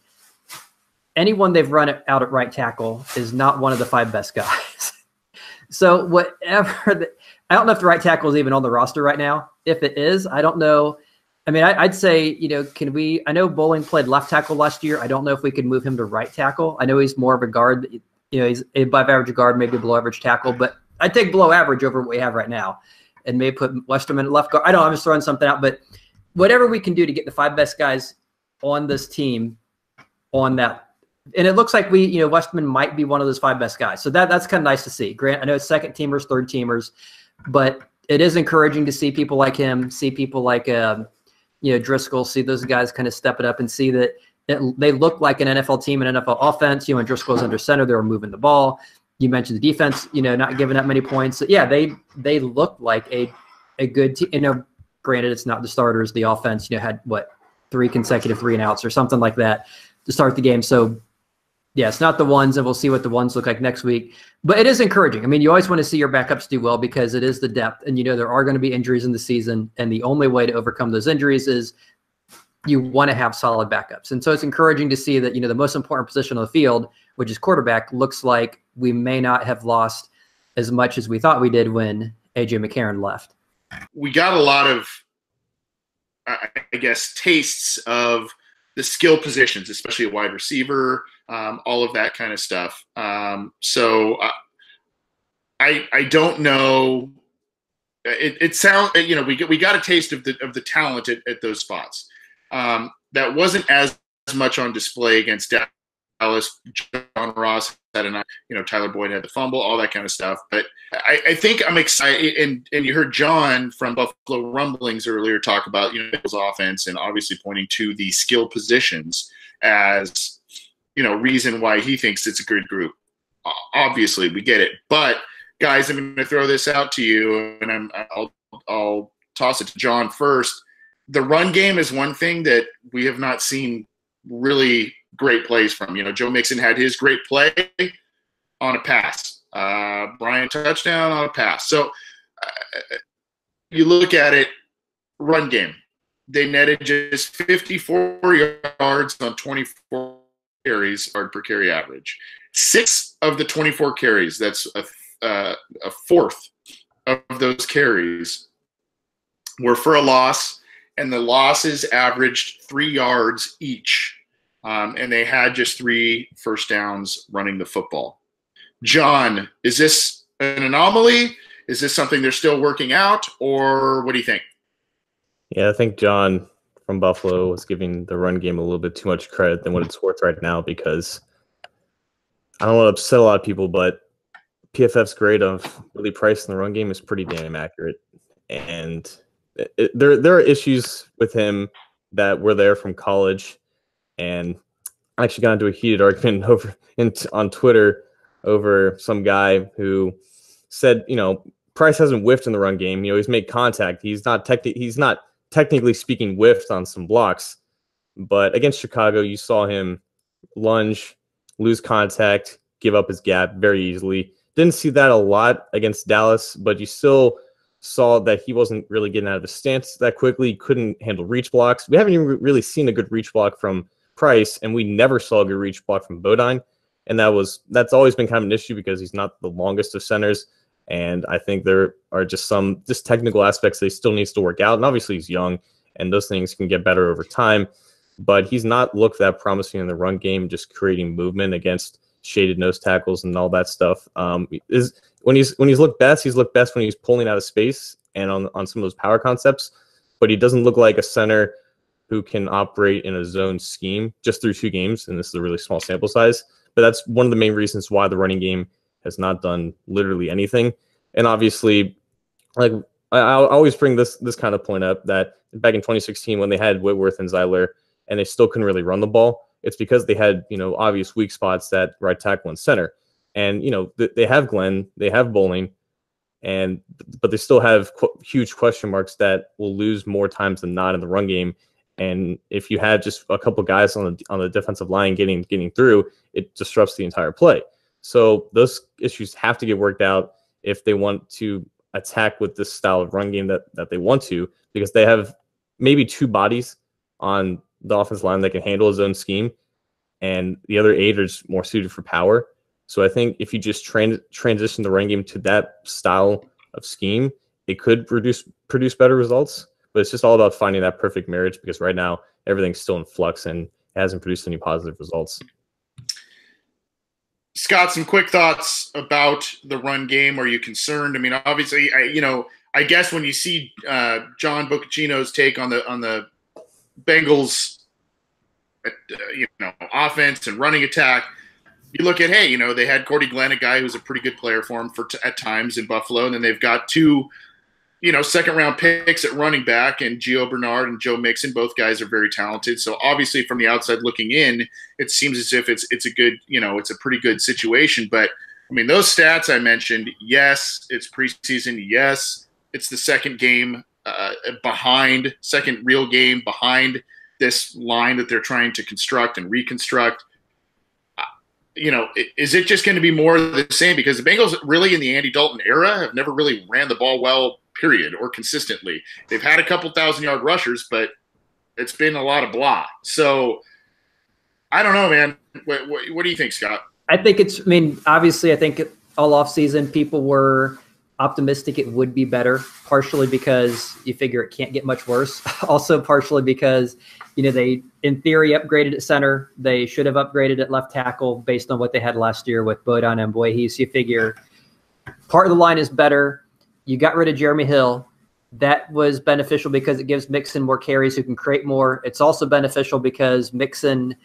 anyone they've run out at right tackle is not one of the 5 best guys. So whatever, I don't know if the right tackle is even on the roster right now. If it is, I don't know. I mean, I'd say, I know Bowling played left tackle last year. I don't know if we could move him to right tackle. I know he's more of a guard. He's above average guard, maybe below average tackle, but I'd take below average over what we have right now. And maybe put Westerman at left guard. I don't know, I'm just throwing something out, but whatever we can do to get the 5 best guys on this team on that. And it looks like Westerman might be one of those 5 best guys. So that's kind of nice to see. Grant, I know it's second teamers, third teamers, but it is encouraging to see people like him, see people like, Driscoll, see those guys kind of step it up and see that they look like an NFL team, an NFL offense. When Driscoll's under center, they were moving the ball. You mentioned the defense, not giving up many points. So, yeah, they look like a good team. Granted, it's not the starters. The offense, had 3 consecutive 3-and-outs or something like that to start the game. So, yeah, it's not the ones, and we'll see what the ones look like next week. But it is encouraging. I mean, you always want to see your backups do well because it is the depth, and there are going to be injuries in the season, and the only way to overcome those injuries is you want to have solid backups. And so it's encouraging to see that, the most important position on the field, which is quarterback, looks like we may not have lost as much as we thought we did when A.J. McCarron left. We got a lot of, tastes of the skill positions, especially a wide receiver, all of that kind of stuff. So I don't know. It sounds, we got a taste of the talent at those spots. That wasn't as much on display against Dallas. John Ross had Tyler Boyd had the fumble, all that kind of stuff. But I think I'm excited. And you heard John from Buffalo Rumblings earlier talk about his offense and obviously pointing to the skill positions as reason why he thinks it's a good group. Obviously, we get it. But guys, I'm going to throw this out to you, and I'll toss it to John first. The run game is one thing that we have not seen really great plays from. Joe Mixon had his great play on a pass. Brian touchdown on a pass. So you look at it, run game. They netted just 54 yards on 24 carries, yard per carry average. 6 of the 24 carries, that's a fourth of those carries, were for a loss, and the losses averaged 3 yards each. And they had just 3 first downs running the football. John, is this an anomaly? Is this something they're still working out, or what do you think? Yeah, I think John from Buffalo was giving the run game a little bit too much credit than what it's worth right now, because I don't want to upset a lot of people, but PFF's grade of Willie Price in the run game is pretty damn accurate. And there are issues with him that were there from college. And I actually got into a heated argument on Twitter over some guy who said, Price hasn't whiffed in the run game. He's made contact. He's not technically speaking whiffed on some blocks. But against Chicago, you saw him lunge, lose contact, give up his gap very easily. Didn't see that a lot against Dallas, but you still saw that he wasn't really getting out of his stance that quickly, couldn't handle reach blocks. We haven't even really seen a good reach block from Price, and we never saw a good reach block from Bodine. And that's always been kind of an issue because he's not the longest of centers. And I think there are just some technical aspects that he still needs to work out. And obviously he's young, and those things can get better over time. But he's not looked that promising in the run game, just creating movement against shaded nose tackles and all that stuff. When he's looked best when he's pulling out of space and on some of those power concepts. But he doesn't look like a center who can operate in a zone scheme just through 2 games, and this is a really small sample size. But that's one of the main reasons why the running game has not done literally anything. And obviously, like I always bring this kind of point up, that back in 2016 when they had Whitworth and Zeiler and they still couldn't really run the ball, it's because they had, obvious weak spots at right tackle and center. And, they have Glenn, they have Bowling, but they still have huge question marks that will lose more times than not in the run game. And if you had just a couple guys on the defensive line getting through, it disrupts the entire play. So those issues have to get worked out if they want to attack with this style of run game that they want to, because they have maybe 2 bodies on the offensive line that can handle his own scheme, and the other 8 are just more suited for power. So I think if you just transition the run game to that style of scheme, it could produce better results. But it's just all about finding that perfect marriage, because right now everything's still in flux and it hasn't produced any positive results. Scott, some quick thoughts about the run game. Are you concerned? I mean, obviously, I guess when you see John Boccacino's take on the Bengals, offense and running attack, you look at, hey, they had Cordy Glenn, a guy who's a pretty good player for him at times in Buffalo, and then they've got 2 second-round picks at running back, and Gio Bernard and Joe Mixon. Both guys are very talented. So obviously, from the outside looking in, it seems as if it's a good, it's a pretty good situation. But I mean, those stats I mentioned, yes, it's preseason. Yes, it's the second game second real game behind this line that they're trying to construct and reconstruct. Is it just going to be more of the same? Because the Bengals really in the Andy Dalton era have never really ran the ball well, period, or consistently. They've had a couple 1,000-yard rushers, but it's been a lot of blah. So I don't know, man. What do you think, Scott? I think obviously I think all offseason people were optimistic it would be better, partially because you figure it can't get much worse. Also partially because, they in theory upgraded at center. They should have upgraded at left tackle based on what they had last year with Bodine and Boyhe. So you figure part of the line is better. You got rid of Jeremy Hill. That was beneficial because it gives Mixon more carries who can create more. It's also beneficial because when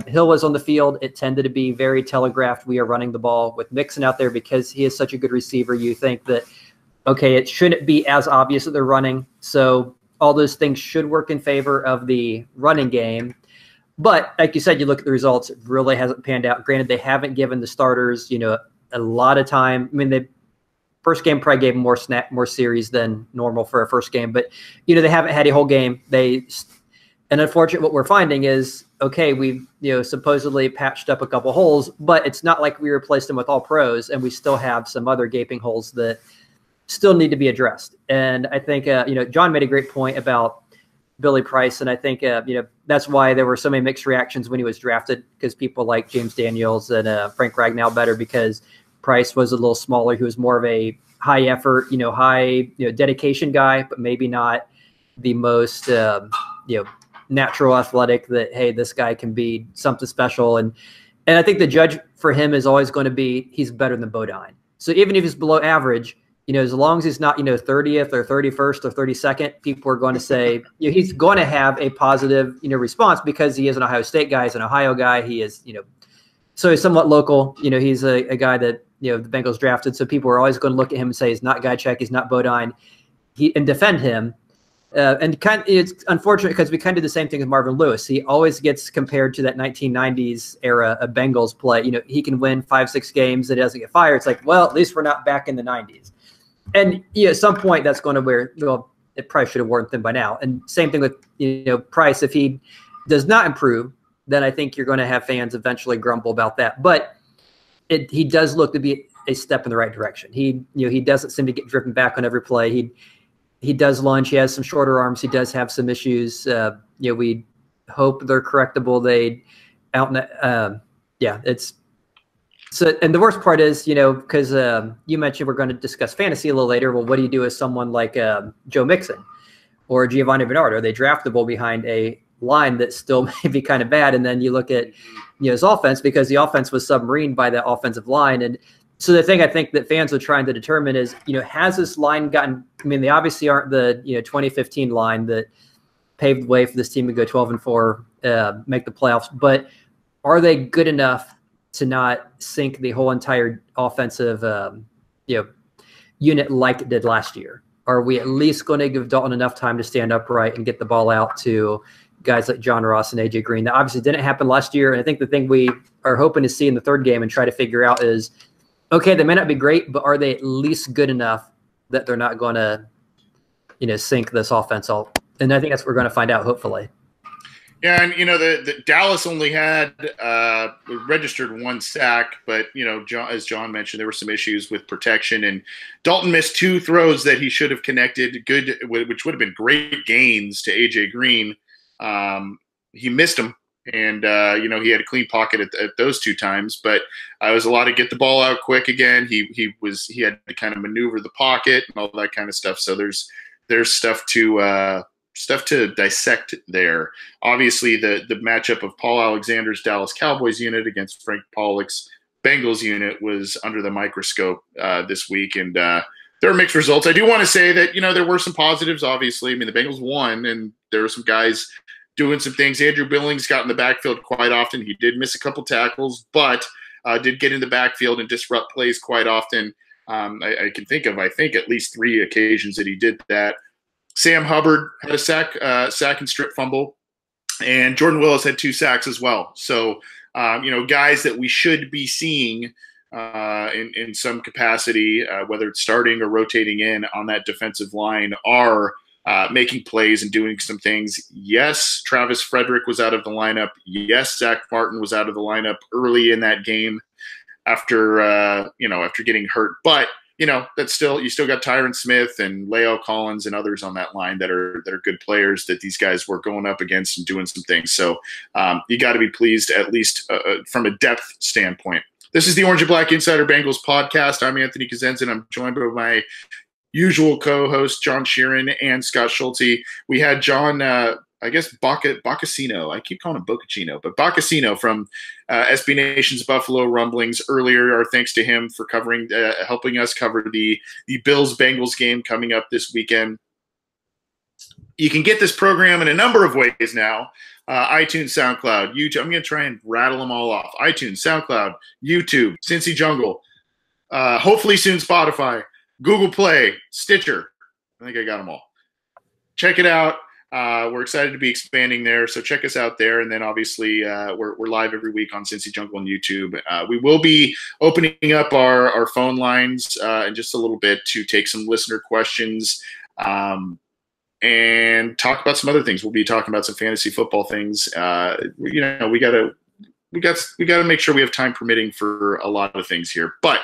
Hill was on the field, it tended to be very telegraphed. We are running the ball with Mixon out there because he is such a good receiver. You think that, okay, it shouldn't be as obvious that they're running. So all those things should work in favor of the running game. But like you said, you look at the results, it really hasn't panned out. Granted, they haven't given the starters, a lot of time. I mean, the first game probably gave them more series than normal for a first game, but they haven't had a whole game. And unfortunately, what we're finding is, okay, we've supposedly patched up a couple holes, but it's not like we replaced them with all pros, and we still have some other gaping holes that still need to be addressed. And I think John made a great point about Billy Price, and I think that's why there were so many mixed reactions when he was drafted, because people like James Daniels and Frank Ragnow better because Price was a little smaller. He was more of a high effort, high dedication guy, but maybe not the most natural athletic that, hey, this guy can be something special. And I think the judge for him is always going to be he's better than Bodine. So even if he's below average, as long as he's not 30th or 31st or 32nd, people are going to say he's going to have a positive response because he is an Ohio State guy, he's an Ohio guy, he is so he's somewhat local. He's a guy that the Bengals drafted, so people are always going to look at him and say he's not Guychek, he's not Bodine, and defend him. And it's unfortunate because we kind of did the same thing with Marvin Lewis. He always gets compared to that 1990s era of Bengals play. He can win 5-6 games and doesn't get fired. It's like, well, at least we're not back in the 90s. And at some point that's going to it probably should have worn thin by now. And same thing with Price. If he does not improve, then I think you're going to have fans eventually grumble about that. But he does look to be a step in the right direction. He doesn't seem to get driven back on every play. He does lunge. He has some shorter arms. He does have some issues. We hope they're correctable. It's so. And the worst part is, because you mentioned we're going to discuss fantasy a little later. Well, what do you do with someone like Joe Mixon or Giovanni Bernard? Are they draftable behind a line that still may be kind of bad? And then you look at his offense, because the offense was submarined by the offensive line. And so the thing I think that fans are trying to determine is, has this line gotten, they obviously aren't the 2015 line that paved the way for this team to go 12-4, make the playoffs, but are they good enough to not sink the whole entire offensive unit like it did last year? Are we at least going to give Dalton enough time to stand upright and get the ball out to guys like John Ross and AJ Green? That obviously didn't happen last year. And I think the thing we are hoping to see in the third game and try to figure out is, okay, they may not be great, but are they at least good enough that they're not going to, sink this offense all? And I think that's what we're going to find out, hopefully. Yeah, and the Dallas only had registered 1 sack, but as John mentioned, there were some issues with protection, and Dalton missed 2 throws that he should have connected, which would have been great gains to AJ Green. He missed them, and he had a clean pocket at those 2 times, but it was a lot of get the ball out quick again. He had to kind of maneuver the pocket and all that kind of stuff. So there's stuff to dissect there. Obviously, the matchup of Paul Alexander's Dallas Cowboys unit against Frank Pollock's Bengals unit was under the microscope this week, and there are mixed results. I do want to say that there were some positives. Obviously, the Bengals won, and there were some guys doing some things. Andrew Billings got in the backfield quite often. He did miss a couple tackles, but did get in the backfield and disrupt plays quite often. I can think of, at least 3 occasions that he did that. Sam Hubbard had a sack and strip fumble, and Jordan Willis had 2 sacks as well. So, guys that we should be seeing in some capacity, whether it's starting or rotating in on that defensive line, are making plays and doing some things. Yes, Travis Frederick was out of the lineup. Yes, Zach Martin was out of the lineup early in that game after getting hurt. But that's you still got Tyron Smith and Leo Collins and others on that line that are good players that these guys were going up against and doing some things. So you got to be pleased, at least from a depth standpoint. This is the Orange and Black Insider Bengals podcast. I'm Anthony Kazenza, and I'm joined by my usual co-host John Sheeran and Scott Schulte. We had John, Boccacino. I keep calling him Boccacino, but Boccacino from SB Nation's Buffalo Rumblings earlier. Our thanks to him for helping us cover the Bills-Bengals game coming up this weekend. You can get this program in a number of ways now. iTunes, SoundCloud, YouTube. I'm going to try and rattle them all off. iTunes, SoundCloud, YouTube, Cincy Jungle, hopefully soon Spotify, Google Play, Stitcher. I think I got them all. Check it out. We're excited to be expanding there, so check us out there. And then obviously we're live every week on Cincy Jungle and YouTube. We will be opening up our phone lines in just a little bit to take some listener questions and talk about some other things. We'll be talking about some fantasy football things. We gotta make sure we have time permitting for a lot of things here, but.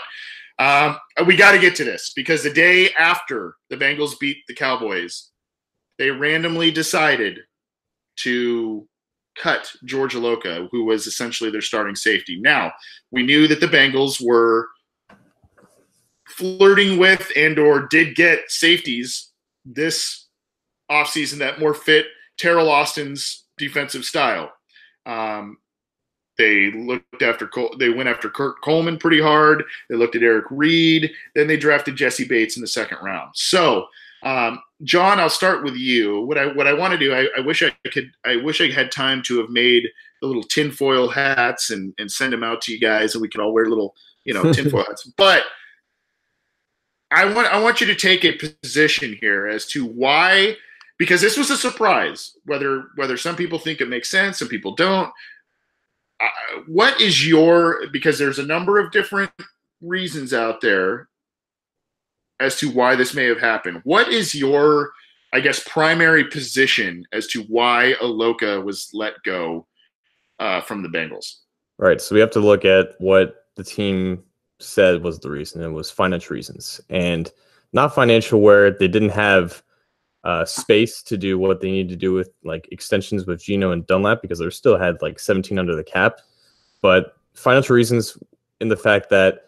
We got to get to this because the day after the Bengals beat the Cowboys, they randomly decided to cut George Iloka, who was essentially their starting safety. Now, we knew that the Bengals were flirting with and or did get safeties this offseason that more fit Terrell Austin's defensive style. They went after Kurt Coleman pretty hard. They looked at Eric Reed. Then they drafted Jesse Bates in the 2nd round. So, John, I'll start with you. What I want to do, I wish I had time to have made the little tinfoil hats and send them out to you guys, and we could all wear little tinfoil hats. But I want you to take a position here as to why, because this was a surprise. Whether some people think it makes sense, some people don't. What is because there's a number of different reasons out there as to why this may have happened. What is your, primary position as to why Iloka was let go from the Bengals. Right. So we have to look at what the team said was the reason. It was financial reasons, and not financial where they didn't have space to do what they needed to do with like extensions with Geno and Dunlap because they still had like 17 under the cap, but financial reasons in the fact that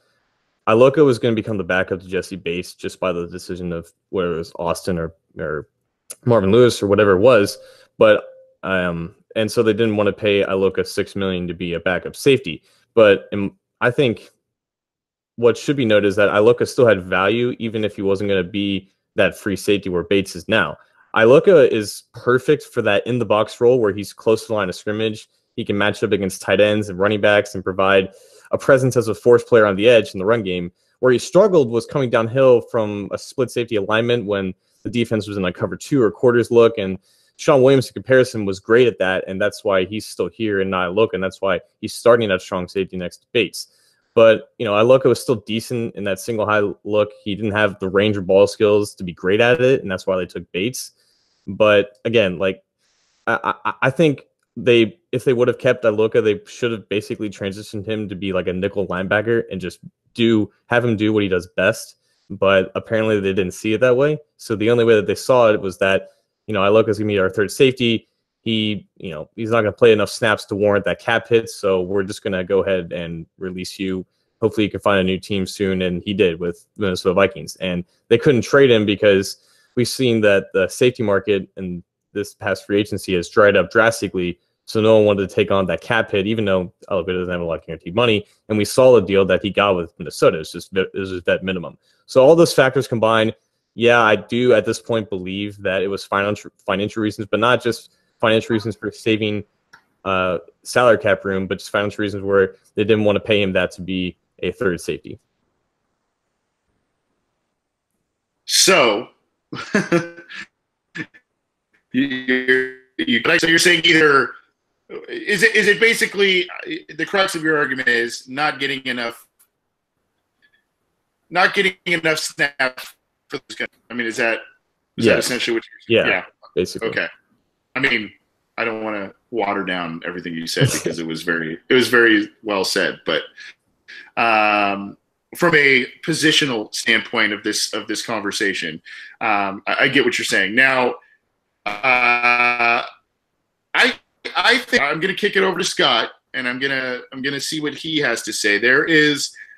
Iloka was going to become the backup to Jesse Bates just by the decision of whether it was Austin or Marvin Lewis or whatever it was. But and so they didn't want to pay Iloka $6 million to be a backup safety. But I think what should be noted is that Iloka still had value even if he wasn't going to be that free safety where Bates is now. Iloka is perfect for that in the box role where he's close to the line of scrimmage. He can match up against tight ends and running backs and provide a presence as a force player on the edge in the run game. Where he struggled was coming downhill from a split safety alignment when the defense was in a cover 2 or quarters look. And Sean Williams, in comparison, was great at that. And that's why he's still here and not Iloka. And that's why he's starting at strong safety next to Bates. But, you know, Iloka was still decent in that single high look. He didn't have the range or ball skills to be great at it. And that's why they took Bates. But again, like, I think if they would have kept Iloka, they should have basically transitioned him to be like a nickel linebacker and just have him do what he does best. But apparently they didn't see it that way. So the only way that they saw it was that, you know, Iloka's gonna be our third safety. He's not gonna play enough snaps to warrant that cap hit. So we're just gonna go ahead and release you. Hopefully you can find a new team soon. And he did with the Minnesota Vikings. And they couldn't trade him because we've seen that the safety market and this past free agency has dried up drastically. So no one wanted to take on that cap hit, even though Iloka doesn't have a lot of guaranteed money. And we saw the deal that he got with Minnesota. It was just that minimum. So all those factors combined, yeah, I do at this point believe that it was financial reasons, but not just financial reasons for saving salary cap room, but just financial reasons where they didn't want to pay him that to be a third safety. So so you're saying either is it basically the crux of your argument is not getting enough snaps for this guy? I mean, is that essentially what you're saying? Yeah, basically. Okay. I mean, I don't want to water down everything you said because it was very well said, but from a positional standpoint of this conversation, I get what you're saying. Now, I think I'm going to kick it over to Scott, and I'm gonna see what he has to say.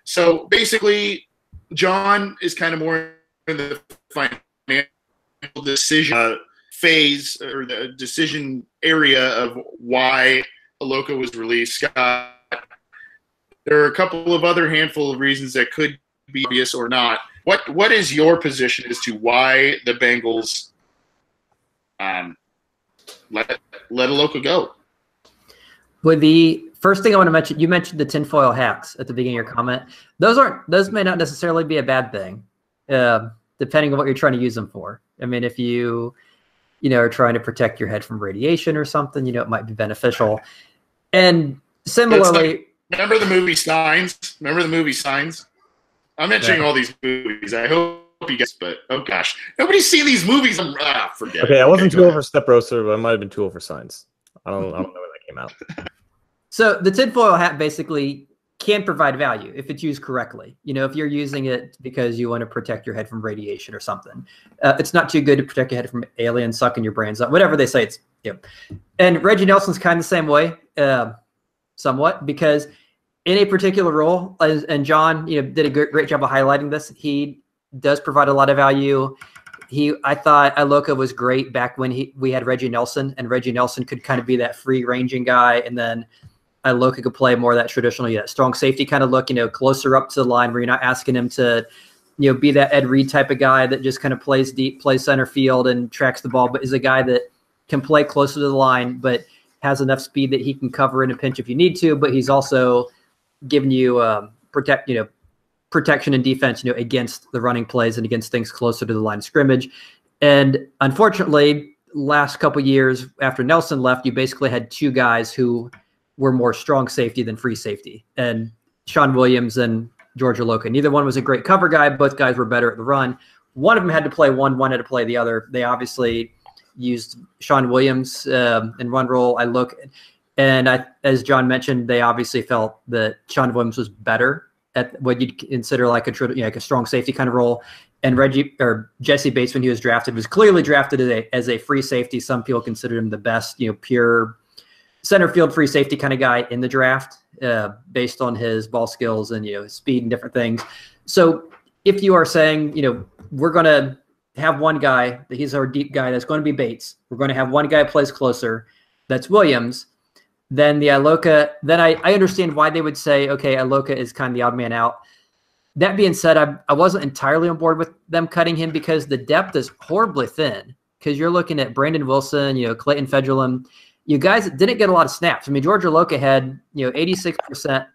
So basically, John is kind of more in the financial decision phase or the decision area of why Iloka was released. Scott, there are a couple of other handful of reasons that could be obvious or not. What is your position as to why the Bengals let Iloka go? Well, the first thing I want to mention, you mentioned the tinfoil hats at the beginning of your comment. Those may not necessarily be a bad thing, depending on what you're trying to use them for. I mean, if you are trying to protect your head from radiation or something, it might be beneficial. And similarly, remember the movie Signs? I'm mentioning all these movies. I hope you guys, but oh gosh, nobody's seen these movies. Forget. Okay, I wasn't too old for Step Roaster, but I might have been too old for Signs. I don't know when that came out. So the tinfoil hat basically can provide value if it's used correctly. If you're using it because you want to protect your head from radiation or something, it's not too good to protect your head from aliens sucking your brains out. Whatever they say, it's And Reggie Nelson's kind of the same way, somewhat, because in a particular role, and John, did a great job of highlighting this. He does provide a lot of value. I thought Iloka was great back when we had Reggie Nelson, and Reggie Nelson could kind of be that free ranging guy, and then Iloka could play more of that traditional, strong safety kind of look, closer up to the line where you're not asking him to, be that Ed Reed type of guy that just kind of plays deep, plays center field and tracks the ball, but is a guy that can play closer to the line, but has enough speed that he can cover in a pinch if you need to, but he's also giving you protection and defense, against the running plays and against things closer to the line of scrimmage. And unfortunately, last couple of years after Nelson left, you basically had two guys who were more strong safety than free safety, and Sean Williams and George Iloka. Neither one was a great cover guy. Both guys were better at the run. One of them had to play one had to play the other. They obviously used Sean Williams in run role. And as John mentioned, they obviously felt that Sean Williams was better at what you'd consider like a strong safety kind of role. And Jesse Bates, when he was drafted, was clearly drafted as a free safety. Some people consider him the best, pure center field free safety kind of guy in the draft, based on his ball skills and his speed and different things. So if you are saying, we're going to have one guy that he's our deep guy, that's going to be Bates. We're going to have one guy who plays closer, that's Williams. Then the Iloka, then I understand why they would say, okay, Iloka is kind of the odd man out. That being said, I wasn't entirely on board with them cutting him because the depth is horribly thin. Because you're looking at Brandon Wilson, Clayton Fedulum, you guys didn't get a lot of snaps. I mean, George Iloka had 86%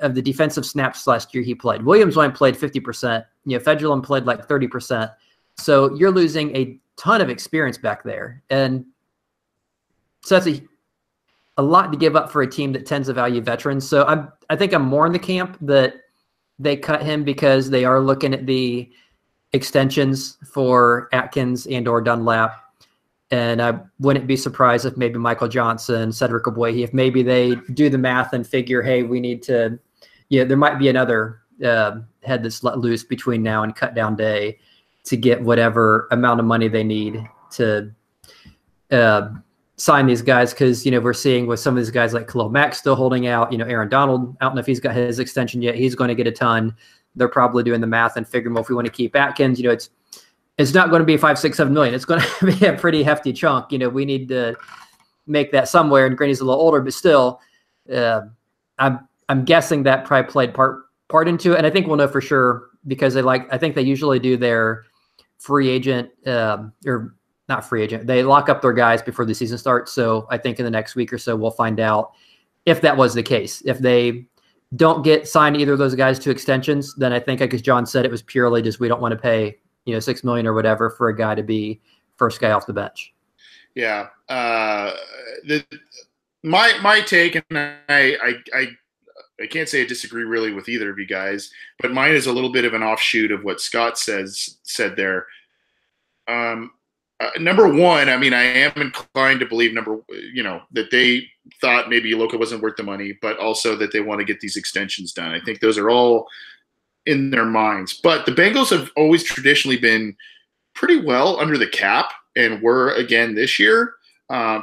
of the defensive snaps last year he played. Williams only played 50%. Fedulum played like 30%. So you're losing a ton of experience back there, and so that's a lot to give up for a team that tends to value veterans. So I think I'm more in the camp that they cut him because they are looking at the extensions for Atkins and or Dunlap. And I wouldn't be surprised if maybe Michael Johnson, Cedric Ogbuehi, if maybe they do the math and figure, hey, we need to, there might be another head that's let loose between now and cut down day to get whatever amount of money they need to sign these guys. Because, we're seeing with some of these guys like Khalil Mack still holding out, Aaron Donald, I don't know if he's got his extension yet. He's going to get a ton. They're probably doing the math and figuring, well, if we want to keep Atkins, it's not going to be 5, 6, 7 million. It's going to be a pretty hefty chunk. We need to make that somewhere. And Granny's a little older, but still, I'm guessing that probably played part into it. And I think we'll know for sure because I think they usually do their free agent or not free agent. They lock up their guys before the season starts. So I think in the next week or so, we'll find out if that was the case. If they don't get signed either of those guys to extensions, then I think, like as John said, it was purely just we don't want to pay $6 million or whatever for a guy to be first guy off the bench. Yeah. My take, and I can't say I disagree really with either of you guys, but mine is a little bit of an offshoot of what Scott said there. Number one, I am inclined to believe that they thought maybe Iloka wasn't worth the money, but also that they want to get these extensions done. I think those are all in their minds. But the Bengals have always traditionally been pretty well under the cap, and were again this year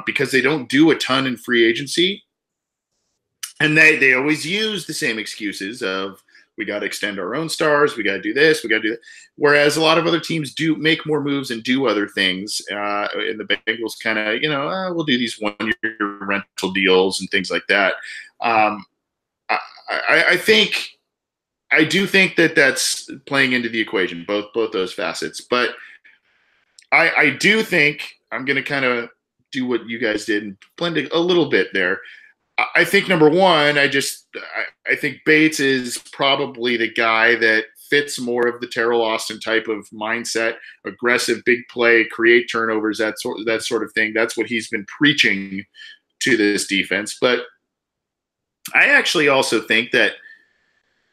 because they don't do a ton in free agency. And they always use the same excuses of, we got to extend our own stars, we got to do this, we got to do that. Whereas a lot of other teams do make more moves and do other things. And the Bengals kind of, we'll do these 1-year rental deals and things like that. I do think that that's playing into the equation, both those facets. But I do think I'm going to kind of do what you guys did and blend it a little bit there. I think number one, I think Bates is probably the guy that fits more of the Terrell Austin type of mindset, aggressive, big play, create turnovers, that sort of thing. That's what he's been preaching to this defense. But I actually also think that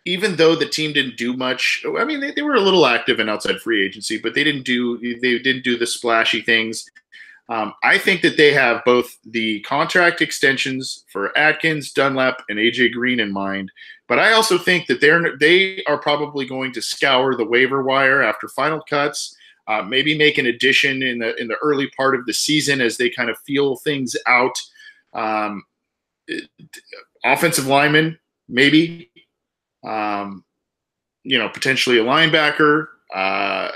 even though the team didn't do much, they were a little active in outside free agency, but they didn't do the splashy things. I think that they have both the contract extensions for Atkins, Dunlap, and AJ Green in mind. But I also think that they are probably going to scour the waiver wire after final cuts, maybe make an addition in the early part of the season as they kind of feel things out. Offensive lineman, maybe. Potentially a linebacker. I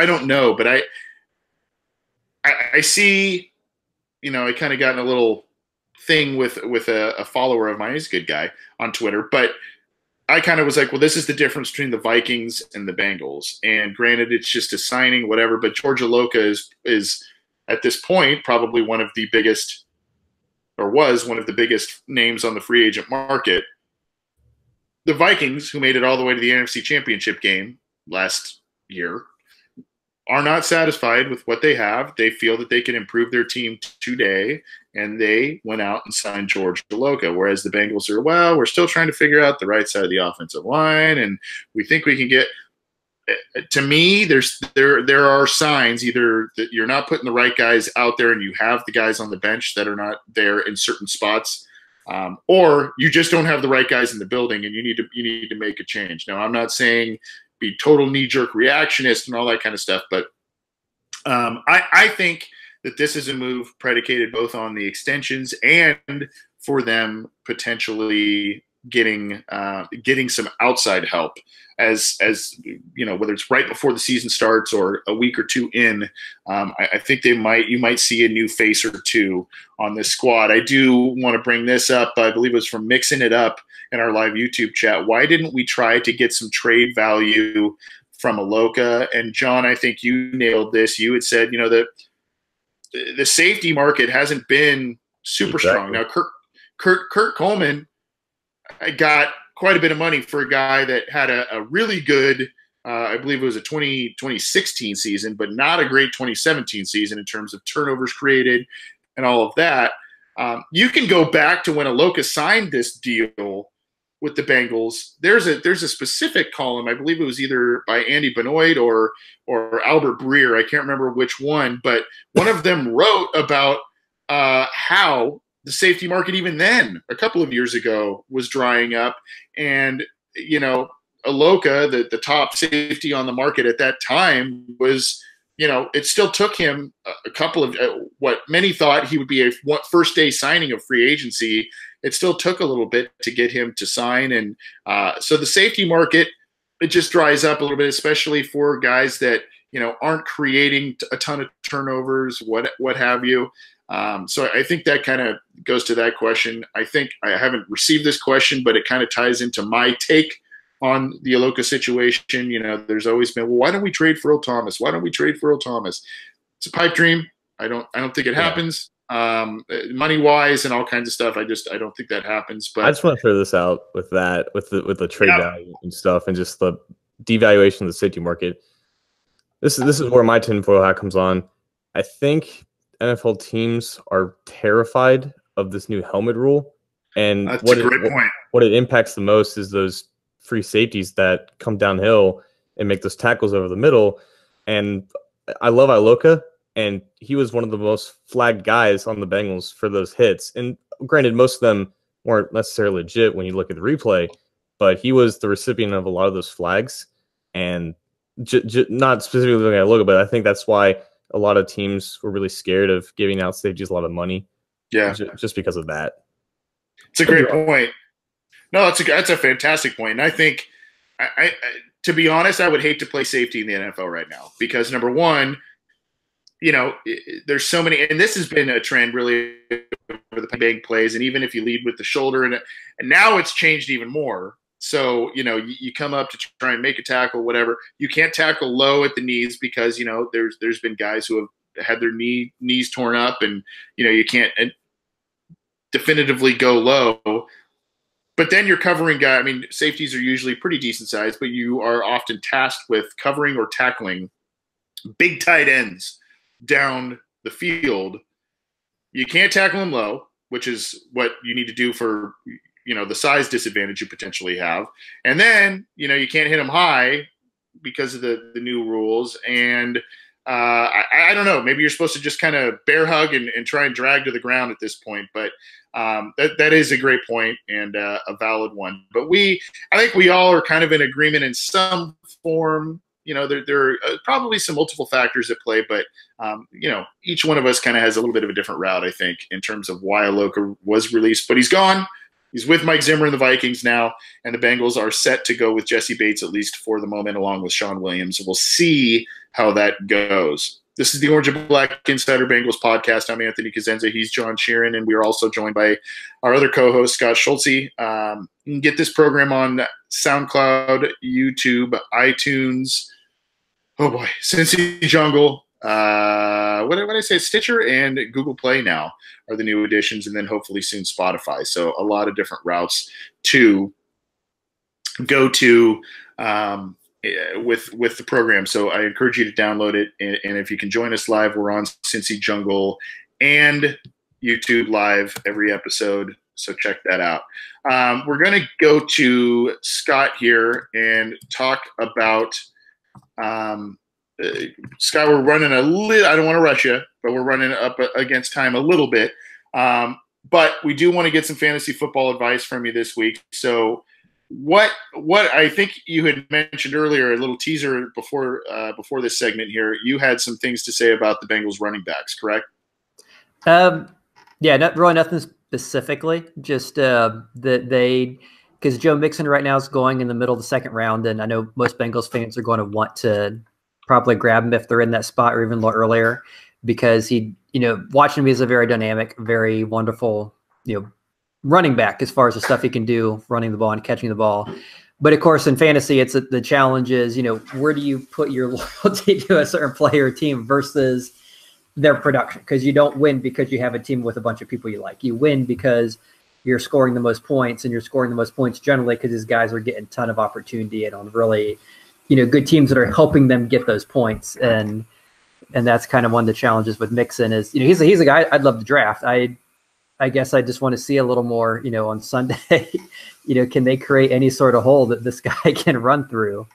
don't know, but I see, I kind of got in a little thing with a follower of mine. He's a good guy on Twitter, but I kind of was like, well, this is the difference between the Vikings and the Bengals. And granted, it's just a signing, whatever, but George Iloka is at this point probably one of the biggest, or was one of the biggest names on the free agent market. The Vikings, who made it all the way to the NFC Championship game last year, are not satisfied with what they have. They feel that they can improve their team today, and they went out and signed George Iloka, whereas the Bengals are, we're still trying to figure out the right side of the offensive line, and we think we can get to me, there are signs either that you're not putting the right guys out there and you have the guys on the bench that are not there in certain spots, or you just don't have the right guys in the building and you need to make a change. Now, I'm not saying be total knee-jerk reactionist and all that kind of stuff, but I think that this is a move predicated both on the extensions and for them potentially getting some outside help as you know, whether it's right before the season starts or a week or two in. I think you might see a new face or two on this squad. I do want to bring this up. I believe it was from Mixing It Up in our live YouTube chat. Why didn't we try to get some trade value from Iloka? And John, I think you nailed this. You had said, you know, that the safety market hasn't been super strong. Now, Kurt Coleman got quite a bit of money for a guy that had a really good, I believe it was a 2016 season, but not a great 2017 season in terms of turnovers created and all of that. You can go back to when Iloka signed this deal with the Bengals. There's a specific column, I believe it was either by Andy Benoit or Albert Breer, I can't remember which one, but one of them wrote about how the safety market even then, a couple of years ago, was drying up. And, you know, Iloka, the top safety on the market at that time, was, you know, it still took him a couple of what many thought he would be a first day signing of free agency. It still took a little bit to get him to sign. And so the safety market, it just dries up a little bit, especially for guys that, you know, aren't creating a ton of turnovers, what have you. So I think that kind of goes to that question. I think I haven't received this question, but it kind of ties into my take on the Iloka situation. You know, there's always been, well, why don't we trade for Earl Thomas? Why don't we trade for Earl Thomas? It's a pipe dream. I don't think it happens. Money wise and all kinds of stuff. I don't think that happens. But I just want to throw this out with the trade value and stuff, and just the devaluation of the safety market. This is where my tinfoil hat comes on. I think NFL teams are terrified of this new helmet rule, and that's a great point. What it impacts the most is those free safeties that come downhill and make those tackles over the middle. And I love Iloka, and he was one of the most flagged guys on the Bengals for those hits. And granted, most of them weren't necessarily legit when you look at the replay, but he was the recipient of a lot of those flags. And not specifically looking at Iloka, but I think that's why a lot of teams were really scared of giving out safeties a lot of money. Yeah. Just because of that. It's a great point. No, that's a fantastic point. And I think, I to be honest, I would hate to play safety in the NFL right now because, number one, you know, there's so many, and this has been a trend really for the big plays. And even if you lead with the shoulder, and now it's changed even more. So, you know, you come up to try and make a tackle, whatever. You can't tackle low at the knees because, you know, there's been guys who have had their knees torn up, and, you know, you can't definitively go low. But then you're covering guys. I mean, safeties are usually pretty decent size, but you are often tasked with covering or tackling big tight ends down the field. You can't tackle them low, which is what you need to do for, you know, the size disadvantage you potentially have. And then, you know, you can't hit them high because of the new rules. And I don't know, maybe you're supposed to just kind of bear hug and try and drag to the ground at this point. But that is a great point and a valid one. But I think we all are kind of in agreement in some form. You know, there are probably some multiple factors at play, but, you know, each one of us kind of has a little bit of a different route, I think, in terms of why Iloka was released. But he's gone. He's with Mike Zimmer and the Vikings now, and the Bengals are set to go with Jesse Bates, at least for the moment, along with Sean Williams. We'll see how that goes. This is the Orange and Black Insider Bengals podcast. I'm Anthony Cosenza. He's John Sheeran, and we are also joined by our other co-host, Scott Schultze. You can get this program on SoundCloud, YouTube, iTunes. Oh, boy. Cincy Jungle. What did I say? Stitcher and Google Play now are the new additions, and then hopefully soon Spotify. So a lot of different routes to go to with the program. So I encourage you to download it. And if you can join us live, we're on Cincy Jungle and YouTube live every episode. So check that out. We're going to go to Scott here and talk about Scott, we're running a little. I don't want to rush you, but we're running up against time a little bit. But we do want to get some fantasy football advice from you this week. So, what I think you had mentioned earlier, a little teaser before this segment here. You had some things to say about the Bengals running backs, correct? Yeah, really nothing specifically. Just that they, because Joe Mixon right now is going in the middle of the second round, and I know most Bengals fans are going to want to probably grab him if they're in that spot or even a little earlier, because he, watching him, he's a very dynamic, very wonderful, running back as far as the stuff he can do running the ball and catching the ball. But of course, in fantasy, it's the challenge is, where do you put your loyalty to a certain player or team versus their production? Because you don't win because you have a team with a bunch of people you like. You win because you're scoring the most points, and you're scoring the most points generally because these guys are getting a ton of opportunity and on really, good teams that are helping them get those points. And that's kind of one of the challenges with Mixon is, he's a guy I'd love to draft. I guess I just want to see a little more, on Sunday, can they create any sort of hole that this guy can run through?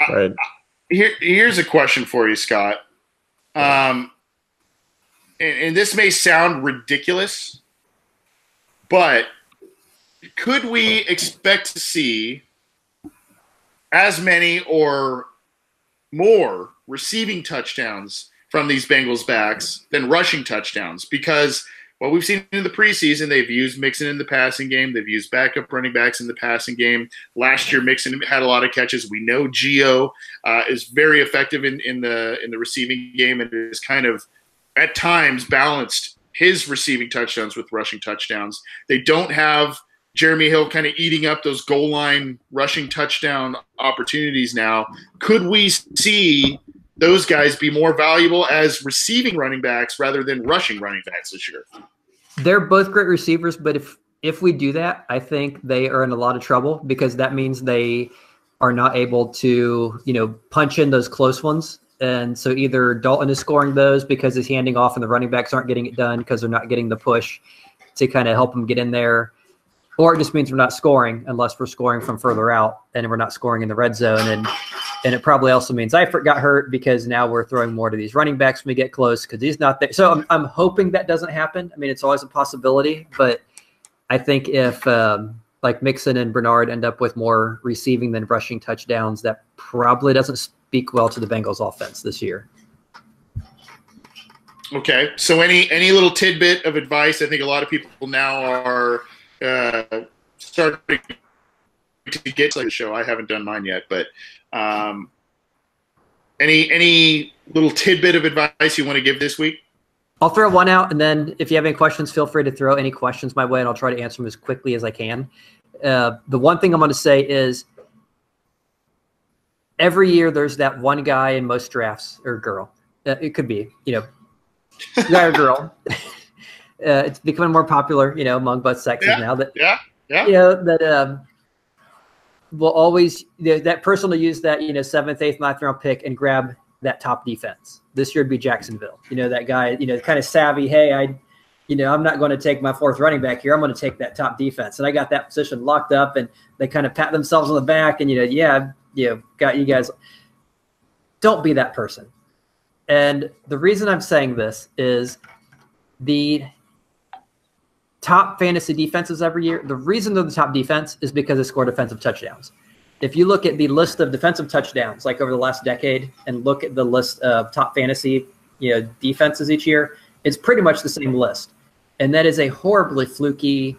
Right. Here's a question for you, Scott. And this may sound ridiculous, but could we expect to see as many or more receiving touchdowns from these Bengals backs than rushing touchdowns? Because what we've seen in the preseason, they've used Mixon in the passing game. They've used backup running backs in the passing game. Last year, Mixon had a lot of catches. We know Gio is very effective in the receiving game and is kind of at times balanced his receiving touchdowns with rushing touchdowns. They don't have Jeremy Hill kind of eating up those goal line rushing touchdown opportunities now. Could we see those guys be more valuable as receiving running backs rather than rushing running backs this year? They're both great receivers, but if we do that, I think they are in a lot of trouble, because that means they are not able to, punch in those close ones. And so either Dalton is scoring those because he's handing off and the running backs aren't getting it done because they're not getting the push to kind of help them get in there. Or it just means we're not scoring unless we're scoring from further out and we're not scoring in the red zone. And it probably also means Eifert got hurt because now we're throwing more to these running backs when we get close because he's not there. So I'm hoping that doesn't happen. I mean, it's always a possibility, but I think if like Mixon and Bernard end up with more receiving than rushing touchdowns, that probably doesn't speak well to the Bengals offense this year. Okay. So any little tidbit of advice? I think a lot of people now are starting to get to the show. I haven't done mine yet, but any little tidbit of advice you want to give this week? I'll throw one out, and then if you have any questions, feel free to throw any questions my way, and I'll try to answer them as quickly as I can. The one thing I'm going to say is every year there's that one guy in most drafts, or girl. It could be, guy or girl. It's becoming more popular, among both sexes now. That that will always that person will use that 7th, 8th, 9th round pick and grab that top defense. This year it'd be Jacksonville. That guy, kind of savvy. Hey, I'm not going to take my 4th running back here. I'm going to take that top defense, and I got that position locked up. And they kind of pat themselves on the back and got you guys. Don't be that person. And the reason I'm saying this is the top fantasy defenses every year. The reason they're the top defense is because they score defensive touchdowns. If you look at the list of defensive touchdowns, like over the last decade, and look at the list of top fantasy, defenses each year, it's pretty much the same list. And that is a horribly fluky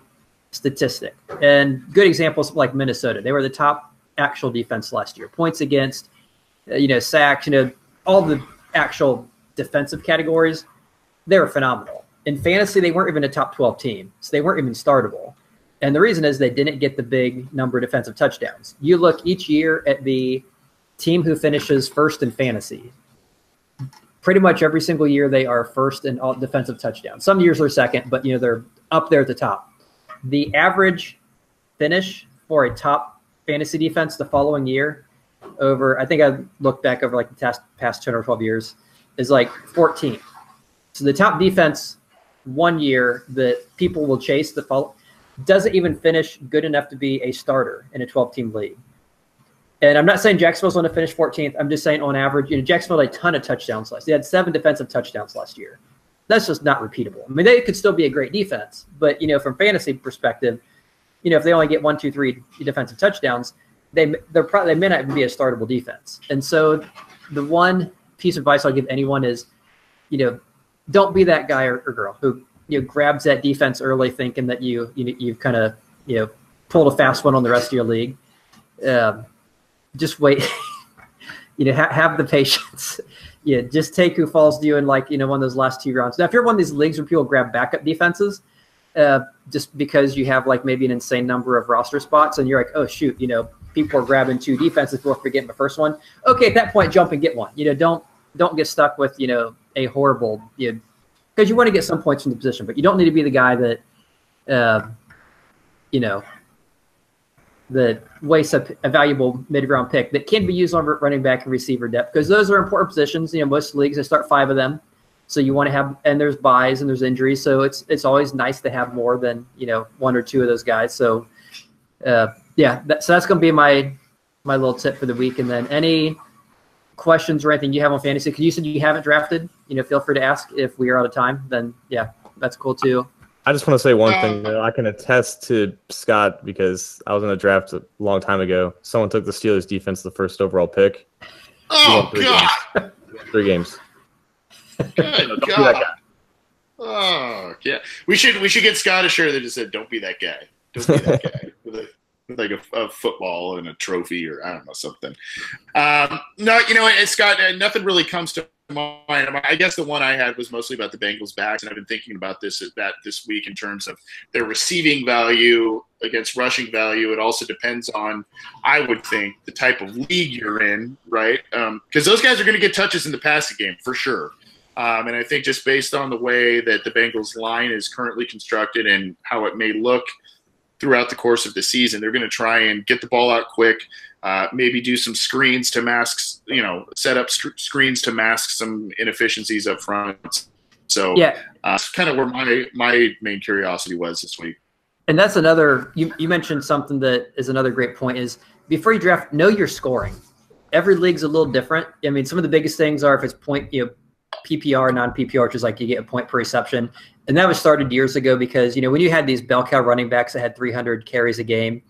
statistic. And good examples like Minnesota. They were the top actual defense last year. Points against, sacks, all the actual defensive categories, they were phenomenal. In fantasy, they weren't even a top 12 team, so they weren't even startable. And the reason is they didn't get the big number of defensive touchdowns. You look each year at the team who finishes first in fantasy. Pretty much every single year they are first in all defensive touchdowns. Some years they're second, but they're up there at the top. The average finish for a top fantasy defense the following year I think I looked back over like the past 10 or 12 years, is like 14. So the top defense one year that people will chase doesn't even finish good enough to be a starter in a 12-team league. And I'm not saying Jacksonville's going to finish 14th. I'm just saying on average, Jacksonville had a ton of touchdowns last year. They had 7 defensive touchdowns last year. That's just not repeatable. I mean, they could still be a great defense, but, from fantasy perspective, if they only get 1, 2, 3 defensive touchdowns, they may not even be a startable defense. And so the one piece of advice I'll give anyone is, don't be that guy or girl who, grabs that defense early thinking that you've kind of, pulled a fast one on the rest of your league. Just wait, have the patience. Just take who falls to you in one of those last 2 rounds. Now, if you're one of these leagues where people grab backup defenses, just because you have maybe an insane number of roster spots and you're like, oh shoot, people are grabbing 2 defenses before forgetting the first one. Okay, at that point, jump and get one. Don't get stuck with a horrible because you want to get some points from the position, but you don't need to be the guy that that wastes a valuable mid-round pick that can be used on running back and receiver depth, because those are important positions. Most leagues, they start 5 of them. So you want to have, and there's buys and there's injuries. So it's always nice to have more than, 1 or 2 of those guys. So so that's going to be my little tip for the week. And then any questions or anything you have on fantasy, because you said you haven't drafted, feel free to ask. If we are out of time, then that's cool too. I just want to say one thing, though. I can attest to Scott because I was in a draft a long time ago. Someone took the Steelers defense the first overall pick. Oh, God. 3 games. Good God. Oh, yeah. We should get Scott a shirt that just said, "Don't be that guy. Don't be that guy." with a football and a trophy or I don't know, something. No, Scott, nothing really comes to mind. I guess the one I had was mostly about the Bengals backs, and I've been thinking about this week in terms of their receiving value against rushing value. It also depends on, I would think, the type of league you're in, right? Because those guys are going to get touches in the passing game for sure. And I think just based on the way that the Bengals line is currently constructed and how it may look throughout the course of the season, they're going to try and get the ball out quick, maybe do some screens to mask, set up screens to mask some inefficiencies up front. So that's kind of where my main curiosity was this week. And that's another, you mentioned something that is another great point is before you draft, know your scoring. Every league's a little different. I mean, some of the biggest things are if it's point, PPR, non-PPR, which is you get a point per reception. And that was started years ago because, when you had these bell cow running backs that had 300 carries a game,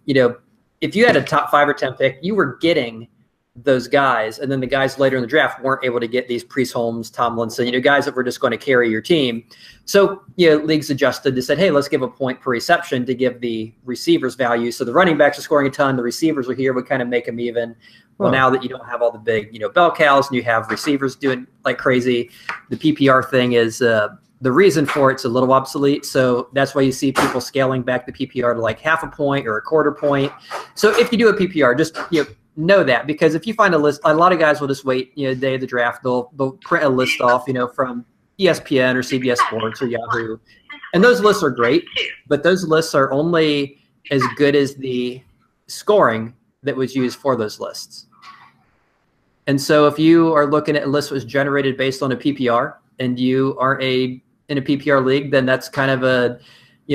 if you had a top 5 or 10 pick, you were getting those guys. And then the guys later in the draft weren't able to get these Priest Holmes, Tomlinson, guys that were just going to carry your team. So, leagues adjusted to said, hey, let's give a point per reception to give the receivers value. So the running backs are scoring a ton. The receivers are here. We kind of make them even. Well, now that you don't have all the big, bell cows and you have receivers doing like crazy, the PPR thing is the reason for it's a little obsolete. So that's why you see people scaling back the PPR to like half a point or a quarter point. So if you do a PPR, just know that, because if you find a list, a lot of guys will just wait, the day of the draft. They'll print a list off, from ESPN or CBS Sports or Yahoo, and those lists are great, but those lists are only as good as the scoring that was used for those lists. And so if you are looking at a list that was generated based on a PPR and you are in a PPR league, then that's kind of a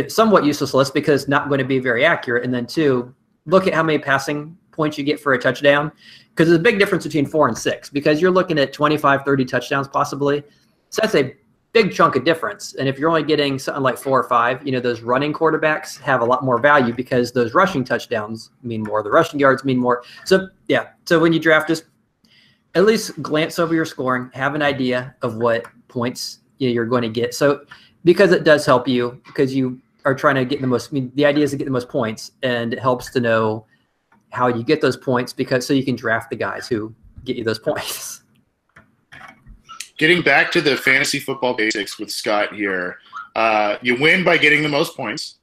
somewhat useless list because it's not going to be very accurate. And then 2, look at how many passing points you get for a touchdown, because there's a big difference between 4 and 6 because you're looking at 25, 30 touchdowns possibly. So that's a big chunk of difference. And if you're only getting something like 4 or 5, those running quarterbacks have a lot more value because those rushing touchdowns mean more. The rushing yards mean more. So, so when you draft, just at least glance over your scoring, have an idea of what points you're going to get. So because it does help you, because you are trying to get the most, the idea is to get the most points, and it helps to know how you get those points so you can draft the guys who get you those points. Getting back to the fantasy football basics with Scott here, you win by getting the most points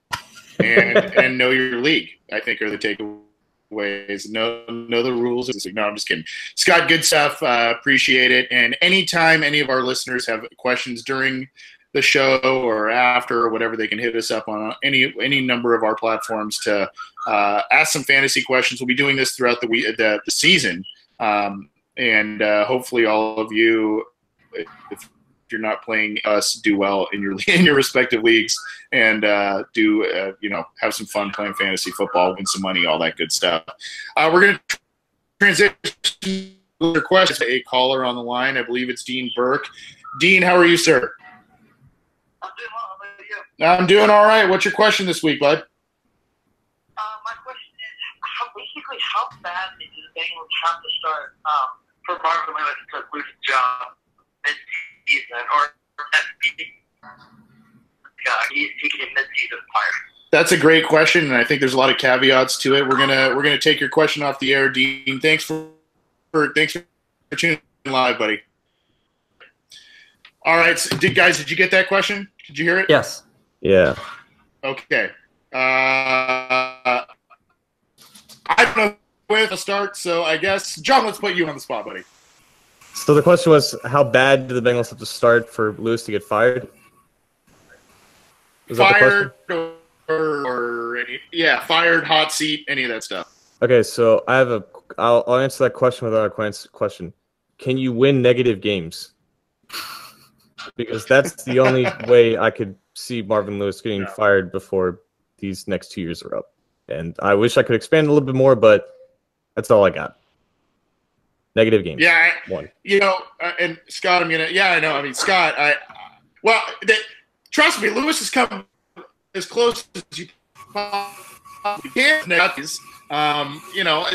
and know your league, I think, are the takeaways. Know the rules. No, I'm just kidding. Scott, good stuff. Appreciate it. And anytime any of our listeners have questions during the show or after or whatever, they can hit us up on any number of our platforms to ask some fantasy questions. We'll be doing this throughout the season. And hopefully all of you, if you're not playing us, do well in your respective leagues and have some fun playing fantasy football, win some money, all that good stuff. We're going to transition your question to a caller on the line. I believe it's Dean Burke. Dean, how are you, sir? I'm doing well. How about you? I'm doing all right. What's your question this week, bud? My question is, how bad do the Bengals have to start for Marvin Lewis to lose his job mid-season, or he can get mid-season fired? That's a great question, and I think there's a lot of caveats to it. We're gonna take your question off the air, Dean. Thanks for tuning in live, buddy. All right, so did you get that question? Did you hear it? Yes. Yeah. Okay. I don't know where to start, so I guess John, let's put you on the spot, buddy. So the question was, how bad do the Bengals have to start for Lewis to get fired? Is that the question? Fired, hot seat, any of that stuff. Okay, so I'll answer that question with another question. Can you win negative games? Because that's the only way I could see Marvin Lewis getting fired before these next 2 years are up. And I wish I could expand a little bit more, but that's all I got. Negative games. Yeah. One. And Scott, I know. I mean, Scott, trust me, Lewis has come as close as you possibly can.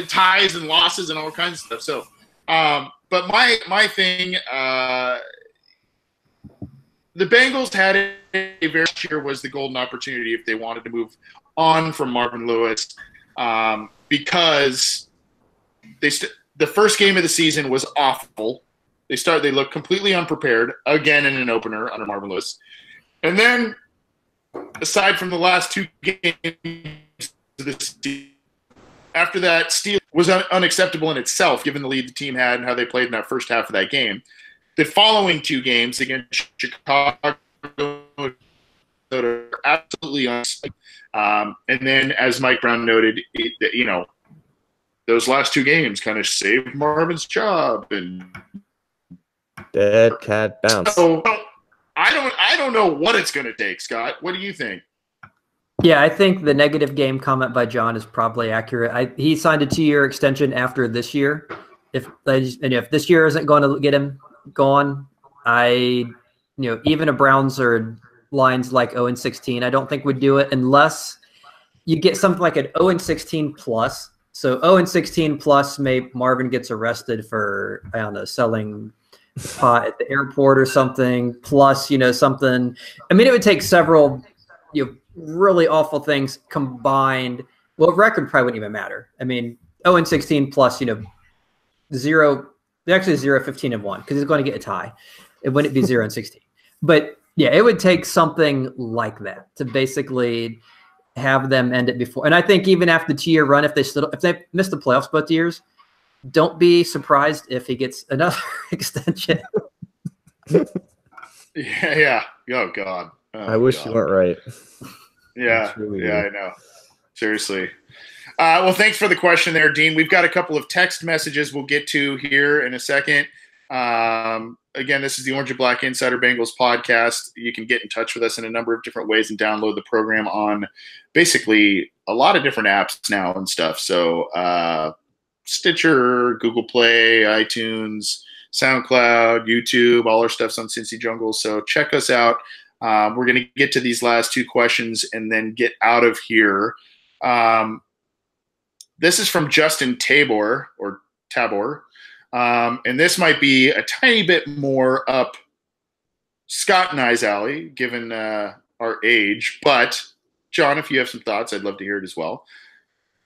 Ties and losses and all kinds of stuff. So, but my thing, the Bengals had a very year was the golden opportunity if they wanted to move on from Marvin Lewis, because the first game of the season was awful. They looked completely unprepared again in an opener under Marvin Lewis, and then aside from the last two games of the season, after that, steal was unacceptable in itself, given the lead the team had and how they played in that first half of that game. The following two games against Chicago are absolutely unacceptable. And then, as Mike Brown noted, those last two games kind of saved Marvin's job. And dead cat bounce. So I don't know what it's going to take, Scott. What do you think? Yeah, I think the negative game comment by John is probably accurate. He signed a 2-year extension after this year. If this year isn't going to get him gone, even a Browns or lines like 0-16, I don't think would do it unless you get something like an 0-16 plus. So 0-16 plus, maybe Marvin gets arrested for, I don't know, selling pot at the airport or something. Plus, something. I mean, it would take several, really awful things combined. Well, record probably wouldn't even matter. I mean, 0-16 plus, 0. Actually 0-15-1 because it's going to get a tie. It wouldn't be 0-16. But yeah, it would take something like that to basically have them end it before. And I think even after the 2-year run, if they missed the playoffs both years, don't be surprised if he gets another extension. Yeah. Oh God. I wish you weren't right. Yeah. I know. Seriously. Well, thanks for the question there, Dean. We've got a couple of text messages we'll get to here in a second. Again, this is the Orange and Black Insider Bengals podcast. You can get in touch with us in a number of different ways and download the program on basically a lot of different apps now and stuff. So Stitcher, Google Play, iTunes, SoundCloud, YouTube, all our stuff's on Cincy Jungle. So check us out. We're going to get to these last two questions and then get out of here. This is from Justin Tabor, and this might be a tiny bit more up Scott and I's alley, given our age. But, John, if you have some thoughts, I'd love to hear it as well.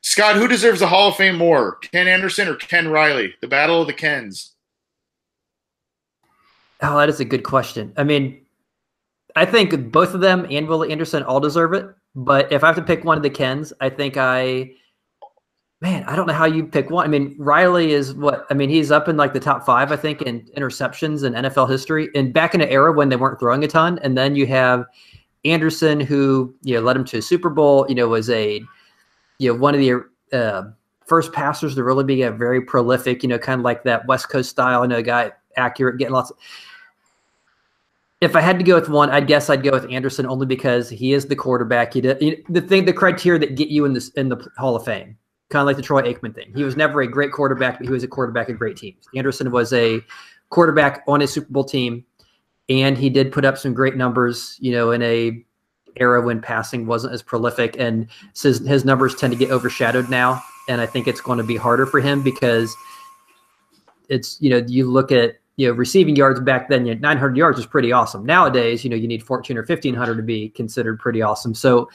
Scott, who deserves the Hall of Fame more, Ken Anderson or Ken Riley? The battle of the Kens. Oh, that is a good question. I mean, I think both of them and Willie Anderson all deserve it. But if I have to pick one of the Kens, I think I don't know how you pick one. I mean, Riley is he's up in like the top 5, I think, in interceptions in NFL history. And back in an era when they weren't throwing a ton. And then you have Anderson, who, led him to a Super Bowl, was one of the first passers to really be a very prolific, kind of like that West Coast style, guy, accurate, getting lots of. If I had to go with one, I guess I'd go with Anderson only because he is the quarterback. The criteria that get you in the Hall of Fame. kind of like the Troy Aikman thing. He was never a great quarterback, but he was a quarterback of great teams. Anderson was a quarterback on a Super Bowl team, and he did put up some great numbers, in a era when passing wasn't as prolific, and his numbers tend to get overshadowed now. And I think it's going to be harder for him because it's, you look at, receiving yards back then, 900 yards was pretty awesome. Nowadays, you need 14 or 1,500 to be considered pretty awesome. So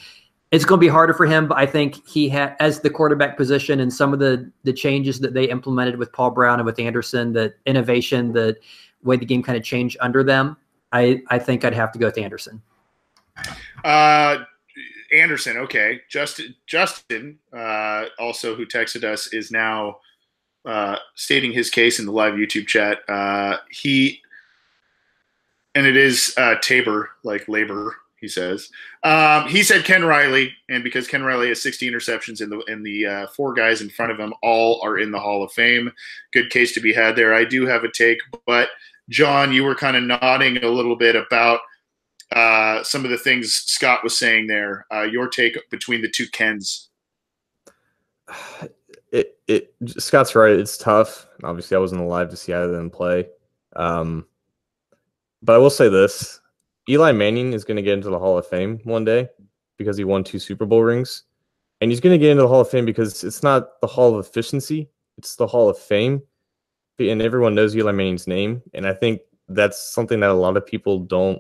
it's going to be harder for him, but I think he had, as the quarterback position and some of the changes that they implemented with Paul Brown and with Anderson, the innovation, the way the game kind of changed under them, I think I'd have to go with Anderson. Anderson, okay. Justin, also who texted us, is now stating his case in the live YouTube chat. And it is Tabor, like labor, he says. He said Ken Riley, and because Ken Riley has 60 interceptions and the four guys in front of him all are in the Hall of Fame. Good case to be had there. I do have a take, but John, you were kind of nodding a little bit about some of the things Scott was saying there. Your take between the two Kens. Scott's right. It's tough. Obviously, I wasn't alive to see either of them play. But I will say this. Eli Manning is going to get into the Hall of Fame one day because he won 2 Super Bowl rings. And he's going to get into the Hall of Fame because it's not the Hall of Efficiency. It's the Hall of Fame. And everyone knows Eli Manning's name. And I think that's something that a lot of people don't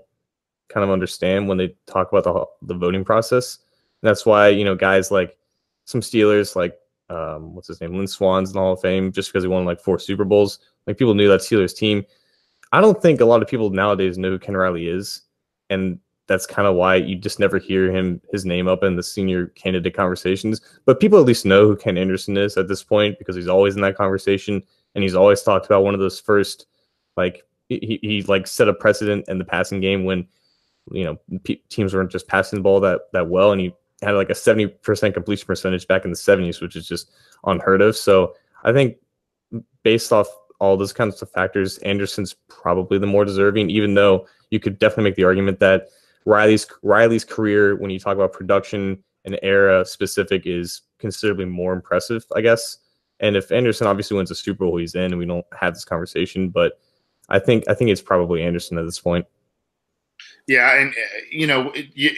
kind of understand when they talk about the voting process. And that's why, guys like some Steelers, like, what's his name? Lynn Swan's in the Hall of Fame just because he won like 4 Super Bowls. Like, people knew that Steelers team. I don't think a lot of people nowadays know who Ken Riley is. And that's kind of why you just never hear his name up in the senior candidate conversations. But people at least know who Ken Anderson is at this point because he's always in that conversation. And he's always talked about one of those first, like, he like set a precedent in the passing game when, teams weren't just passing the ball that well. And he had like a 70% completion percentage back in the 70s, which is just unheard of. So I think based off all those kinds of factors, Anderson's probably the more deserving, even though you could definitely make the argument that Riley's career, when you talk about production and era specific, is considerably more impressive, I guess. And if Anderson obviously wins a Super Bowl, he's in, and we don't have this conversation. But I think it's probably Anderson at this point. Yeah, and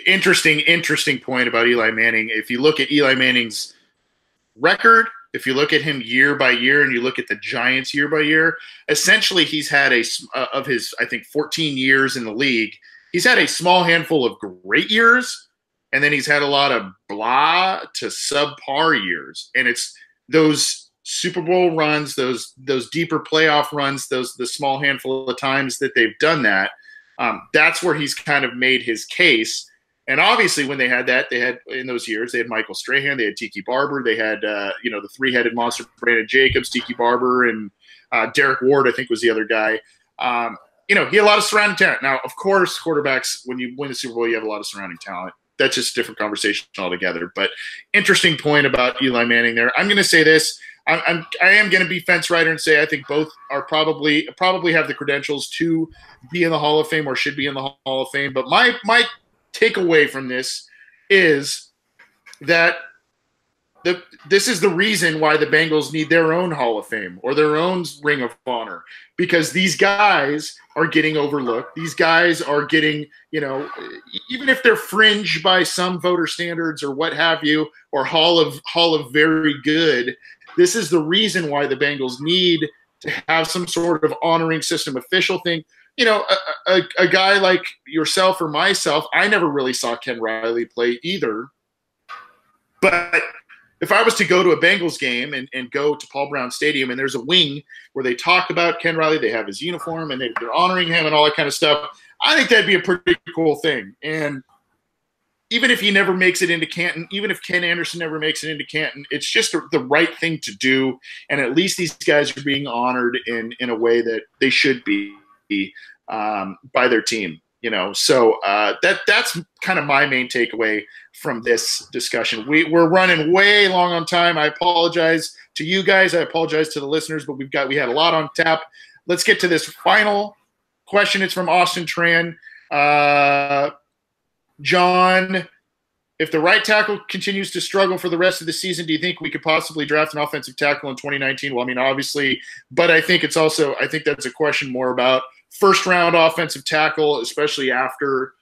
interesting point about Eli Manning. If you look at Eli Manning's record, if you look at him year by year, and you look at the Giants year by year, essentially he's had of his, I think, 14 years in the league, he's had a small handful of great years, and then he's had a lot of blah to subpar years. And it's those Super Bowl runs, those deeper playoff runs, the small handful of times that they've done that. That's where he's kind of made his case. And obviously when they had in those years, they had Michael Strahan, they had Tiki Barber, they had, the three-headed monster, Brandon Jacobs, Tiki Barber, and Derek Ward, I think, was the other guy. He had a lot of surrounding talent. Now, of course, quarterbacks, when you win the Super Bowl, you have a lot of surrounding talent. That's just a different conversation altogether. But interesting point about Eli Manning there. I'm going to say this. I am going to be fence rider and say I think both are probably have the credentials to be in the Hall of Fame or should be in the Hall of Fame. But my takeaway from this is that this is the reason why the Bengals need their own Hall of Fame or their own Ring of Honor, because these guys are getting overlooked. These guys are getting, even if they're fringe by some voter standards or what have you, or Hall of Very Good, this is the reason why the Bengals need to have some sort of honoring system, official thing. A guy like yourself or myself, I never really saw Ken Riley play either. But if I was to go to a Bengals game and go to Paul Brown Stadium and there's a wing where they talk about Ken Riley, they have his uniform and they're honoring him and all that kind of stuff, I think that'd be a pretty cool thing. And even if he never makes it into Canton, even if Ken Anderson never makes it into Canton, it's just the right thing to do. And at least these guys are being honored in a way that they should be by their team. So that's kind of my main takeaway from this discussion. We're running way long on time. I apologize to you guys. I apologize to the listeners, but we had a lot on tap. Let's get to this final question. It's from Austin Tran. John, if the right tackle continues to struggle for the rest of the season, do you think we could possibly draft an offensive tackle in 2019? Well, I mean, obviously, but I think it's also, I think that's a question more about first round offensive tackle, especially after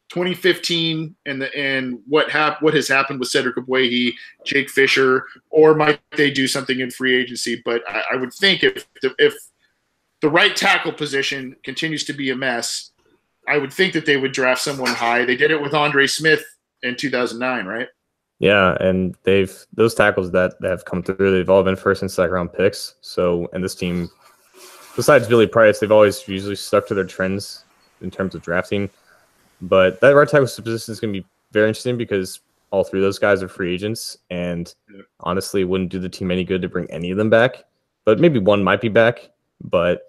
2015 and what has happened with Cedric Ogbuehi, Jake Fisher, or might they do something in free agency? But I would think if the right tackle position continues to be a mess, I would think that they would draft someone high. They did it with Andre Smith in 2009, right? Yeah, and those tackles that have come through, they've all been first and second round picks. So, and this team, besides Billy Price, they've always usually stuck to their trends in terms of drafting. But that right tackle position is going to be very interesting because all three of those guys are free agents, and honestly, it wouldn't do the team any good to bring any of them back. But maybe one might be back. But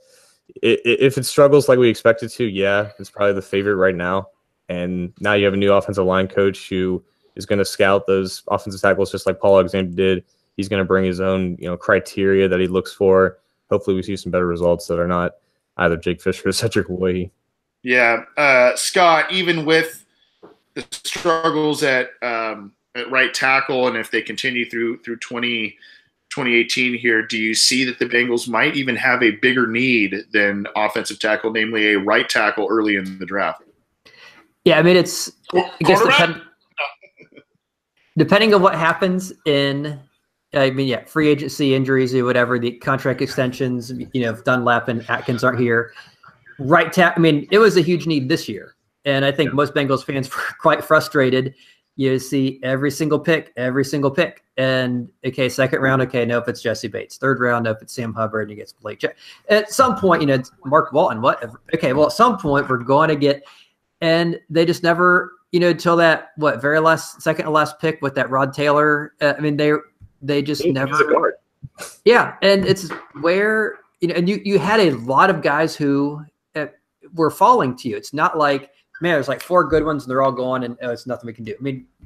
if it struggles like we expect it to, yeah, it's probably the favorite right now. And now you have a new offensive line coach who is going to scout those offensive tackles just like Paul Alexander did. He's going to bring his own, criteria that he looks for. Hopefully we see some better results that are not either Jake Fisher or Cedric Ogbuehi. Yeah. Scott, even with the struggles at right tackle, and if they continue through 2018 here, do you see that the Bengals might even have a bigger need than offensive tackle, namely a right tackle early in the draft? Yeah, I mean, depending on what happens in, free agency, injuries, or whatever, the contract extensions, if Dunlap and Atkins aren't here. Right tackle, it was a huge need this year. And I think most Bengals fans were quite frustrated. You see every single pick. And, okay, second round, okay, nope, it's Jesse Bates. Third round, nope, it's Sam Hubbard, and he gets Blake Jack. At some point, it's Mark Walton, whatever. Okay, well, at some point, we're going to get – and they just never, until that, second to last pick with that Rod Taylor. They just never – yeah, and it's where and you had a lot of guys who were falling to you. It's not like – man, there's like 4 good ones and they're all gone and it's nothing we can do.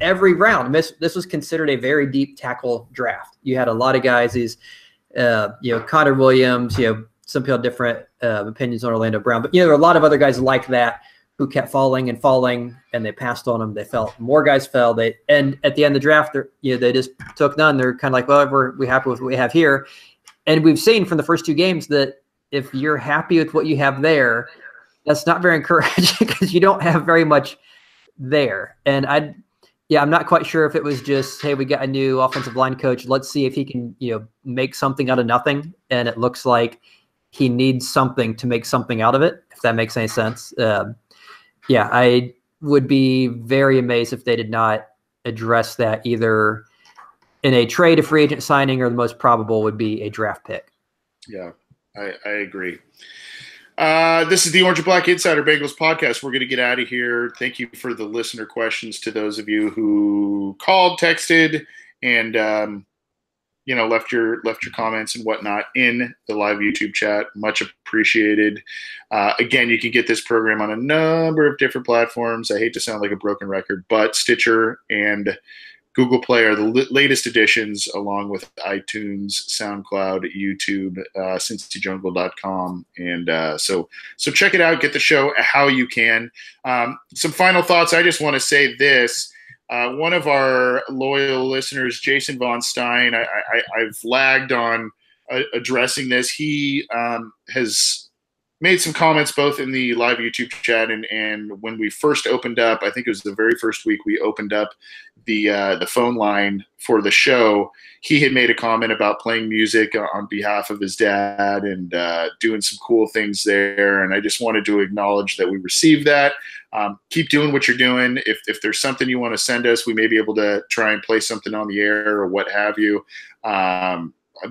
Every round, this was considered a very deep tackle draft. You had a lot of guys, these, Connor Williams, some people have different opinions on Orlando Brown, but there were a lot of other guys like that who kept falling and they passed on them. They fell. More guys fell. And at the end of the draft, they just took none. They're kind of like, well, we're happy with what we have here. And we've seen from the first 2 games that if you're happy with what you have there, that's not very encouraging because you don't have very much there. And I'm not quite sure if it was just, hey, we got a new offensive line coach. Let's see if he can, make something out of nothing. And it looks like he needs something to make something out of it, if that makes any sense. I would be very amazed if they did not address that either in a trade, a free agent signing, or the most probable would be a draft pick. Yeah, I agree. This is the Orange and Black Insider Bengals podcast. We're going to get out of here. Thank you for the listener questions to those of you who called, texted, and left your comments and whatnot in the live YouTube chat. Much appreciated. Again, you can get this program on a number of different platforms. I hate to sound like a broken record, but Stitcher and Google Play are the latest additions, along with iTunes, SoundCloud, YouTube, CincyJungle.com. And so check it out. Get the show how you can. Some final thoughts. I just want to say this. One of our loyal listeners, Jason Von Stein, I've lagged on addressing this. He has made some comments both in the live YouTube chat and when we first opened up. I think it was the very first week we opened up the phone line for the show. He had made a comment about playing music on behalf of his dad and doing some cool things there. And I just wanted to acknowledge that we received that. Keep doing what you're doing. If there's something you want to send us, we may be able to try and play something on the air or what have you.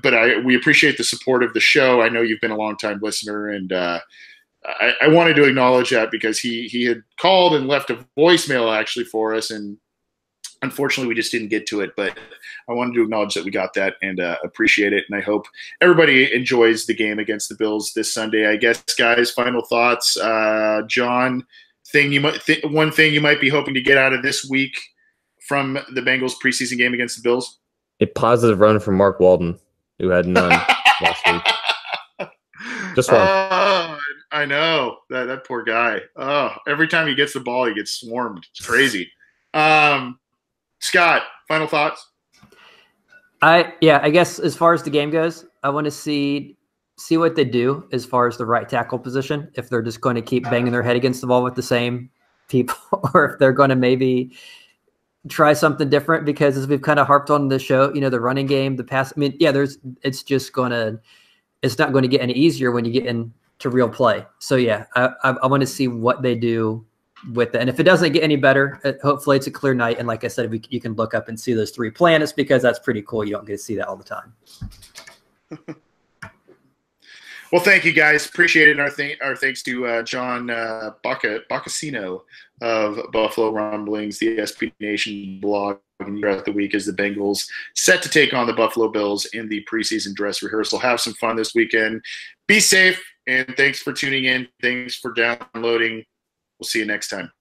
But we appreciate the support of the show. I know you've been a long-time listener, and I wanted to acknowledge that because he had called and left a voicemail actually for us, and unfortunately we just didn't get to it. But I wanted to acknowledge that we got that and appreciate it. And I hope everybody enjoys the game against the Bills this Sunday. I guess, guys, final thoughts. John, one thing you might be hoping to get out of this week from the Bengals preseason game against the Bills? A positive run from Mark Walton, who had none last week. Just one. I know. That poor guy. Oh, every time he gets the ball, he gets swarmed. It's crazy. Scott, final thoughts? I guess as far as the game goes, I want to see what they do as far as the right tackle position. If they're just going to keep banging their head against the wall with the same people, or if they're going to maybe try something different. Because as we've kind of harped on the show, the running game, the pass. I mean, it's not going to get any easier when you get into real play. So I want to see what they do with it. And if it doesn't get any better, hopefully it's a clear night. And like I said, you can look up and see those 3 planets, because that's pretty cool. You don't get to see that all the time. Well, thank you guys. Appreciate it. And our thanks to John Boccacino of Buffalo Rumblings, the SB Nation blog throughout the week as the Bengals set to take on the Buffalo Bills in the preseason dress rehearsal. Have some fun this weekend. Be safe, and thanks for tuning in. Thanks for downloading. We'll see you next time.